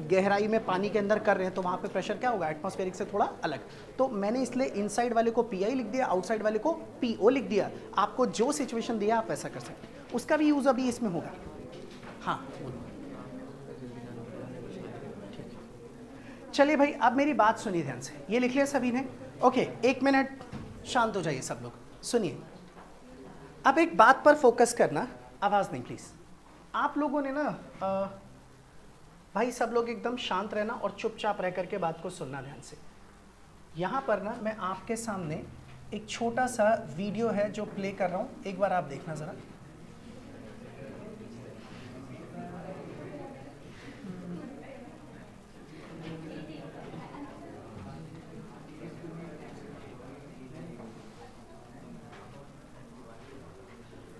A: गहराई में पानी के अंदर कर रहे हैं, तो वहाँ पे प्रेशर क्या होगा? एटमॉस्फेरिक से थोड़ा अलग। तो मैंने इसलिए इनसाइड वाले को पी आई लिख दिया, आउटसाइड वाले को पी ओ लिख दिया। आपको जो सिचुएशन दिया आप वैसा कर सकते हैं, उसका भी यूज़ अभी इसमें होगा। हाँ चलिए भाई, अब मेरी बात सुनिए ध्यान से, ये लिख लिया सभी ने? ओके, 1 मिनट शांत हो जाइए सब लोग, सुनिए। अब एक बात पर फोकस करना, आवाज़ नहीं प्लीज़। आप लोगों ने ना भाई सब लोग एकदम शांत रहना और चुपचाप रह करके बात को सुनना ध्यान से। यहाँ पर ना मैं आपके सामने एक छोटा सा वीडियो है जो प्ले कर रहा हूँ, एक बार आप देखना ज़रा।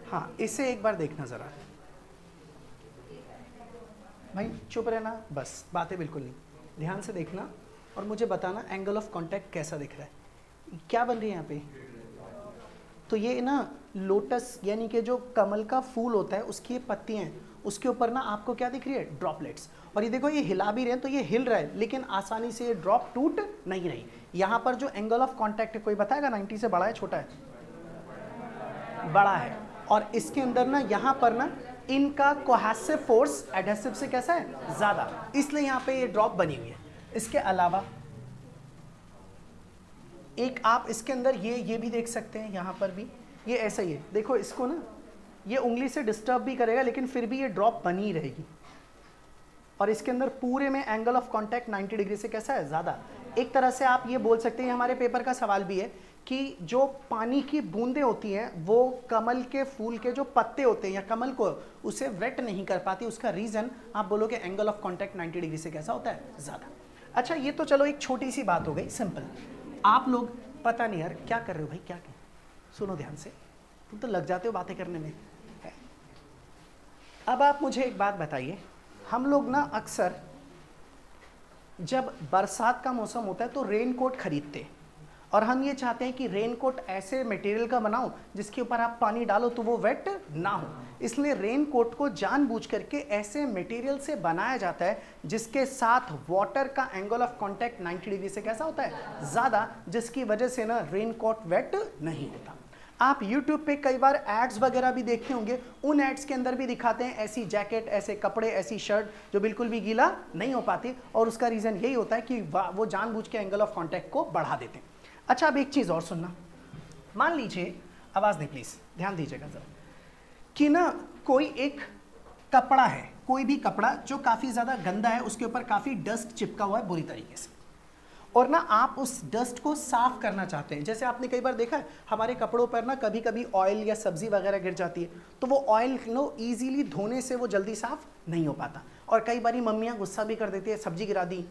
A: हाँ इसे एक बार देखना ज़रा भाई, चुप रहना बस, बातें बिल्कुल नहीं, ध्यान से देखना और मुझे बताना एंगल ऑफ कांटेक्ट कैसा दिख रहा है, क्या बन रही है यहाँ पे। तो ये ना लोटस यानी कि जो कमल का फूल होता है उसकी ये पत्तियाँ हैं, उसके ऊपर ना आपको क्या दिख रही है? ड्रॉपलेट्स। और ये देखो ये हिला भी रहे हैं, तो ये हिल रहा है लेकिन आसानी से ये ड्रॉप टूट नहीं रही। यहाँ पर जो एंगल ऑफ कॉन्टैक्ट है, कोई बताएगा 90 से बड़ा है छोटा है? बड़ा है। और इसके अंदर ना यहाँ पर ना इनका कोहेसिव फोर्स एडहेसिव से कैसा है? ज़्यादा, इसलिए यहाँ पे ये ड्रॉप बनी हुई है। इसके अलावा एक आप इसके अंदर ये भी देख सकते हैं, यहाँ पर भी ये ऐसा ही है। देखो इसको ना ये उंगली से डिस्टर्ब भी करेगा लेकिन फिर भी ये ड्रॉप बनी रहेगी। और इसके अंदर पूरे में एंगल ऑफ कांटेक्ट 90 डिग्री से कैसा है? ज़्यादा। एक तरह से आप ये बोल सकते हैं, हमारे पेपर का सवाल भी है कि जो पानी की बूंदें होती हैं वो कमल के फूल के जो पत्ते होते हैं या कमल को उसे वेट नहीं कर पाती, उसका रीज़न आप बोलोगे एंगल ऑफ कांटेक्ट 90 डिग्री से कैसा होता है? ज़्यादा। अच्छा ये तो चलो एक छोटी सी बात हो गई, सिंपल। आप लोग पता नहीं यार क्या कर रहे हो भाई, क्या कर, सुनो ध्यान से, तुम तो लग जाते हो बातें करने में। अब आप मुझे एक बात बताइए, हम लोग ना अक्सर जब बरसात का मौसम होता है तो रेन कोट खरीदते हैं, और हम ये चाहते हैं कि रेन कोट ऐसे मटेरियल का बनाओ जिसके ऊपर आप पानी डालो तो वो वेट ना हो। इसलिए रेन कोट को जानबूझ करके ऐसे मटेरियल से बनाया जाता है जिसके साथ वाटर का एंगल ऑफ कांटेक्ट 90 डिग्री से कैसा होता है? ज़्यादा, जिसकी वजह से ना रेन कोट वेट नहीं होता। आप YouTube पे कई बार एड्स वगैरह भी देखते होंगे, उन एड्स के अंदर भी दिखाते हैं ऐसी जैकेट, ऐसे कपड़े, ऐसी शर्ट जो बिल्कुल भी गीला नहीं हो पाती, और उसका रीज़न यही होता है कि वो जानबूझ के एंगल ऑफ कांटेक्ट को बढ़ा देते हैं। अच्छा अब एक चीज़ और सुनना, मान लीजिए, आवाज़ नहीं प्लीज़, ध्यान दीजिएगा ज़रा, कि ना कोई एक कपड़ा है, कोई भी कपड़ा जो काफ़ी ज़्यादा गंदा है, उसके ऊपर काफ़ी डस्ट चिपका हुआ है बुरी तरीके से, और ना आप उस डस्ट को साफ करना चाहते हैं। जैसे आपने कई बार देखा है हमारे कपड़ों पर ना कभी कभी ऑयल या सब्जी वगैरह गिर जाती है, तो वो ऑयल नो ईजीली धोने से वो जल्दी साफ नहीं हो पाता, और कई बार मम्मियाँ गुस्सा भी कर देती है, सब्जी गिरा दी,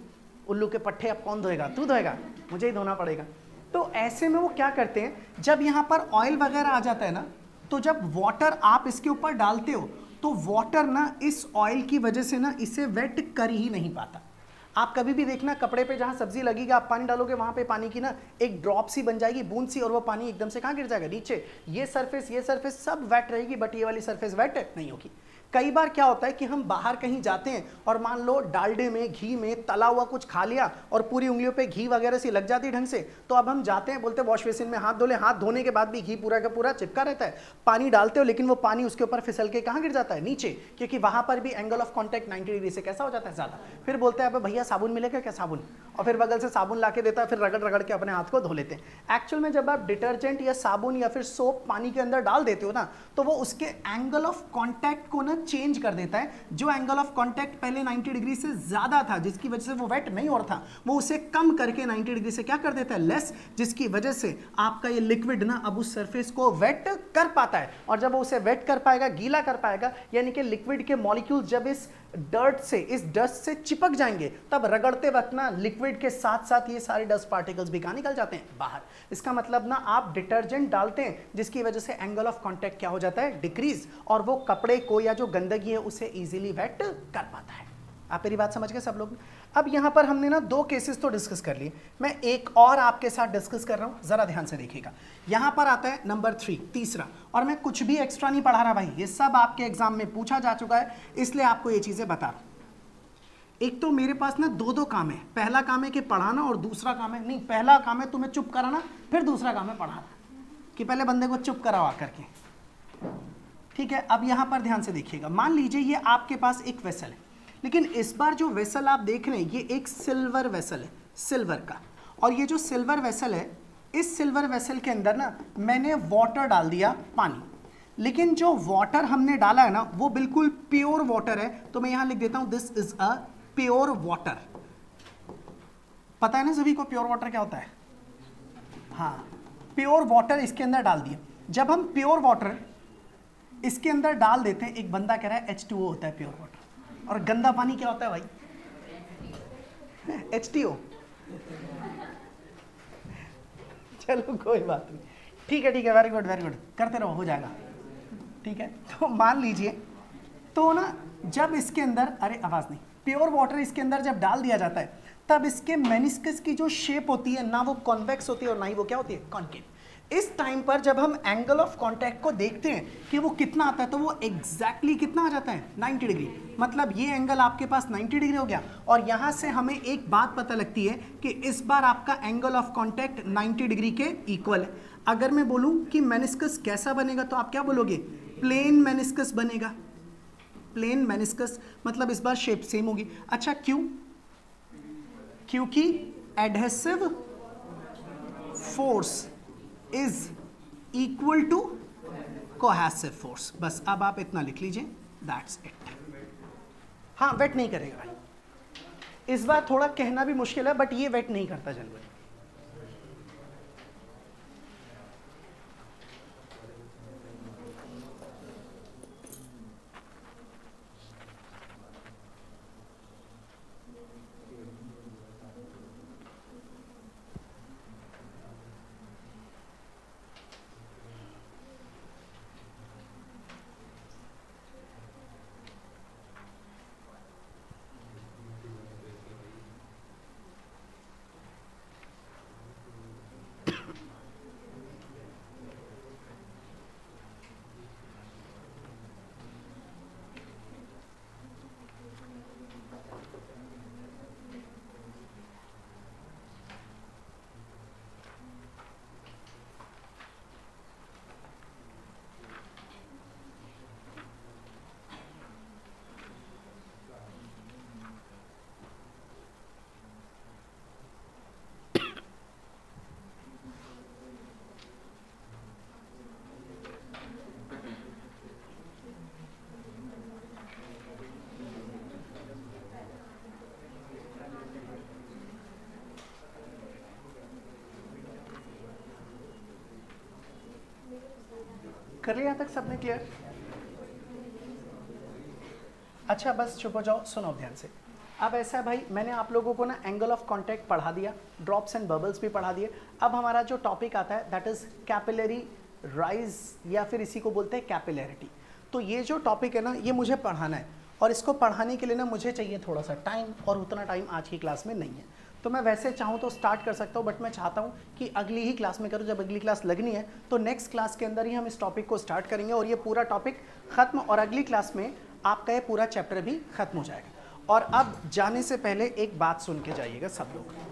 A: उल्लू के पट्टे, अब कौन धोएगा? तू धोएगा, मुझे ही धोना पड़ेगा। तो ऐसे में वो क्या करते हैं, जब यहाँ पर ऑयल वगैरह आ जाता है ना, तो जब वाटर आप इसके ऊपर डालते हो तो वाटर ना इस ऑयल की वजह से ना इसे वेट कर ही नहीं पाता। आप कभी भी देखना कपड़े पे जहाँ सब्जी लगेगी आप पानी डालोगे, वहाँ पे पानी की ना एक ड्रॉप सी बन जाएगी, बूंद सी, और वो पानी एकदम से कहाँ गिर जाएगा? नीचे। ये सरफेस सब वेट रहेगी, बट ये वाली सरफेस वेट नहीं होगी। कई बार क्या होता है कि हम बाहर कहीं जाते हैं और मान लो डालडे में, घी में तला हुआ कुछ खा लिया और पूरी उंगलियों पे घी वगैरह सी लग जाती ढंग से, तो अब हम जाते हैं, बोलते हैं वॉश बेसिन में हाथ धो ले, हाथ धोने के बाद भी घी पूरा का पूरा चिपका रहता है, पानी डालते हो लेकिन वो पानी उसके ऊपर फिसल के कहाँ गिर जाता है, नीचे, क्योंकि वहां पर भी एंगल ऑफ कॉन्टैक्ट 90 डिग्री से कैसा हो जाता है, ज्यादा। फिर बोलते हैं अब भैया साबुन मिलेगा क्या, साबुन, और फिर बगल से साबुन ला के देता है, फिर रगड़ रगड़ के अपने हाथ को धो लेते हैं। एक्चुअल में जब आप डिटर्जेंट या साबुन या फिर सोप पानी के अंदर डाल देते हो ना, तो वो उसके एंगल ऑफ कॉन्टैक्ट को ना चेंज कर देता है। जो एंगल ऑफ कांटेक्ट पहले 90 डिग्री से ज्यादा था, जिसकी वजह से वो वेट नहीं हो रहा था, वो उसे कम करके 90 डिग्री से क्या कर देता है, लेस, जिसकी वजह से आपका ये लिक्विड ना अब उस सरफेस को वेट कर पाता है। और जब वो उसे वेट कर पाएगा, गीला कर पाएगा, यानी कि लिक्विड के मॉलिक्यूल जब इस डर्ट से, इस डस्ट से चिपक जाएंगे, तब रगड़ते वक्त ना लिक्विड के साथ साथ ये सारे डस्ट पार्टिकल्स भी कहाँ निकल जाते हैं, बाहर। इसका मतलब ना आप डिटर्जेंट डालते हैं जिसकी वजह से एंगल ऑफ कांटेक्ट क्या हो जाता है, डिक्रीज, और वो कपड़े को या जो गंदगी है उसे इजीली वेट कर पाता है। आप मेरी बात समझ गए सब लोग? अब यहां पर हमने ना दो केसेस तो डिस्कस कर लिए, मैं एक और आपके साथ डिस्कस कर रहा हूं, जरा ध्यान से देखिएगा। यहां पर आता है नंबर 3, तीसरा, और मैं कुछ भी एक्स्ट्रा नहीं पढ़ा रहा भाई, ये सब आपके एग्जाम में पूछा जा चुका है, इसलिए आपको ये चीजें बता रहा हूं। एक तो मेरे पास ना दो काम है, पहला काम है कि पढ़ाना और दूसरा काम है, नहीं पहला काम है तुम्हें चुप कराना, फिर दूसरा काम है पढ़ाना, कि पहले बंदे को चुप कराओ आकर के, ठीक है। अब यहां पर ध्यान से देखिएगा, मान लीजिए ये आपके पास एक वेसल है, लेकिन इस बार जो वेसल आप देख रहे हैं ये एक सिल्वर वेसल है, सिल्वर का, और ये जो सिल्वर वेसल है, इस सिल्वर वेसल के अंदर ना मैंने वाटर डाल दिया, पानी, लेकिन जो वाटर हमने डाला है ना वो बिल्कुल प्योर वाटर है, तो मैं यहां लिख देता हूं this is a pure water. पता है ना सभी को प्योर वाटर क्या होता है? हाँ, प्योर वाटर इसके अंदर डाल दिया। जब हम प्योर वाटर इसके अंदर डाल देते हैं, एक बंदा कह रहा है H2O होता है प्योर वाटर, और गंदा पानी क्या होता है भाई? H2O। चलो कोई बात नहीं, ठीक है ठीक है, वेरी गुड वेरी गुड, करते रहो, हो जाएगा, ठीक है। तो मान लीजिए, तो ना जब इसके अंदर, अरे आवाज नहीं, प्योर वाटर इसके अंदर जब डाल दिया जाता है, तब इसके मेनिस्कस की जो शेप होती है ना वो कॉन्वेक्स होती है और ना ही वो क्या होती है, कॉन्केव। इस टाइम पर जब हम एंगल ऑफ कांटेक्ट को देखते हैं कि वो कितना आता है, तो वो एग्जैक्टली कितना आ जाता है, 90 डिग्री। मतलब ये एंगल आपके पास 90 डिग्री हो गया, और यहां से हमें एक बात पता लगती है कि इस बार आपका एंगल ऑफ कांटेक्ट 90 डिग्री के इक्वल है। अगर मैं बोलूं कि मेनिस्कस कैसा बनेगा, तो आप क्या बोलोगे, प्लेन मेनिस्कस बनेगा, प्लेन मेनिस्कस, मतलब इस बार शेप सेम होगी। अच्छा क्यों? क्योंकि adhesive force is equal to cohesive force. बस अब आप इतना लिख लीजिए, दैट्स इट। हाँ, वेट नहीं करेगा भाई, इस बार थोड़ा कहना भी मुश्किल है, बट ये वेट नहीं करता जनरली। कर लिया तक सबने क्लियर? अच्छा बस चुप हो जाओ, सुनो ध्यान से। अब ऐसा है भाई, मैंने आप लोगों को ना एंगल ऑफ कांटेक्ट पढ़ा दिया, ड्रॉप्स एंड बबल्स भी पढ़ा दिए। अब हमारा जो टॉपिक आता है दैट इज कैपिलरी राइज, या फिर इसी को बोलते हैं कैपिलरिटी। तो ये जो टॉपिक है ना, ये मुझे पढ़ाना है, और इसको पढ़ाने के लिए ना मुझे चाहिए थोड़ा सा टाइम, और उतना टाइम आज की क्लास में नहीं है। तो मैं वैसे चाहूँ तो स्टार्ट कर सकता हूँ, बट मैं चाहता हूँ कि अगली ही क्लास में करूँ। जब अगली क्लास लगनी है तो नेक्स्ट क्लास के अंदर ही हम इस टॉपिक को स्टार्ट करेंगे और ये पूरा टॉपिक ख़त्म, और अगली क्लास में आपका ये पूरा चैप्टर भी खत्म हो जाएगा। और अब जाने से पहले एक बात सुन के जाइएगा सब लोग।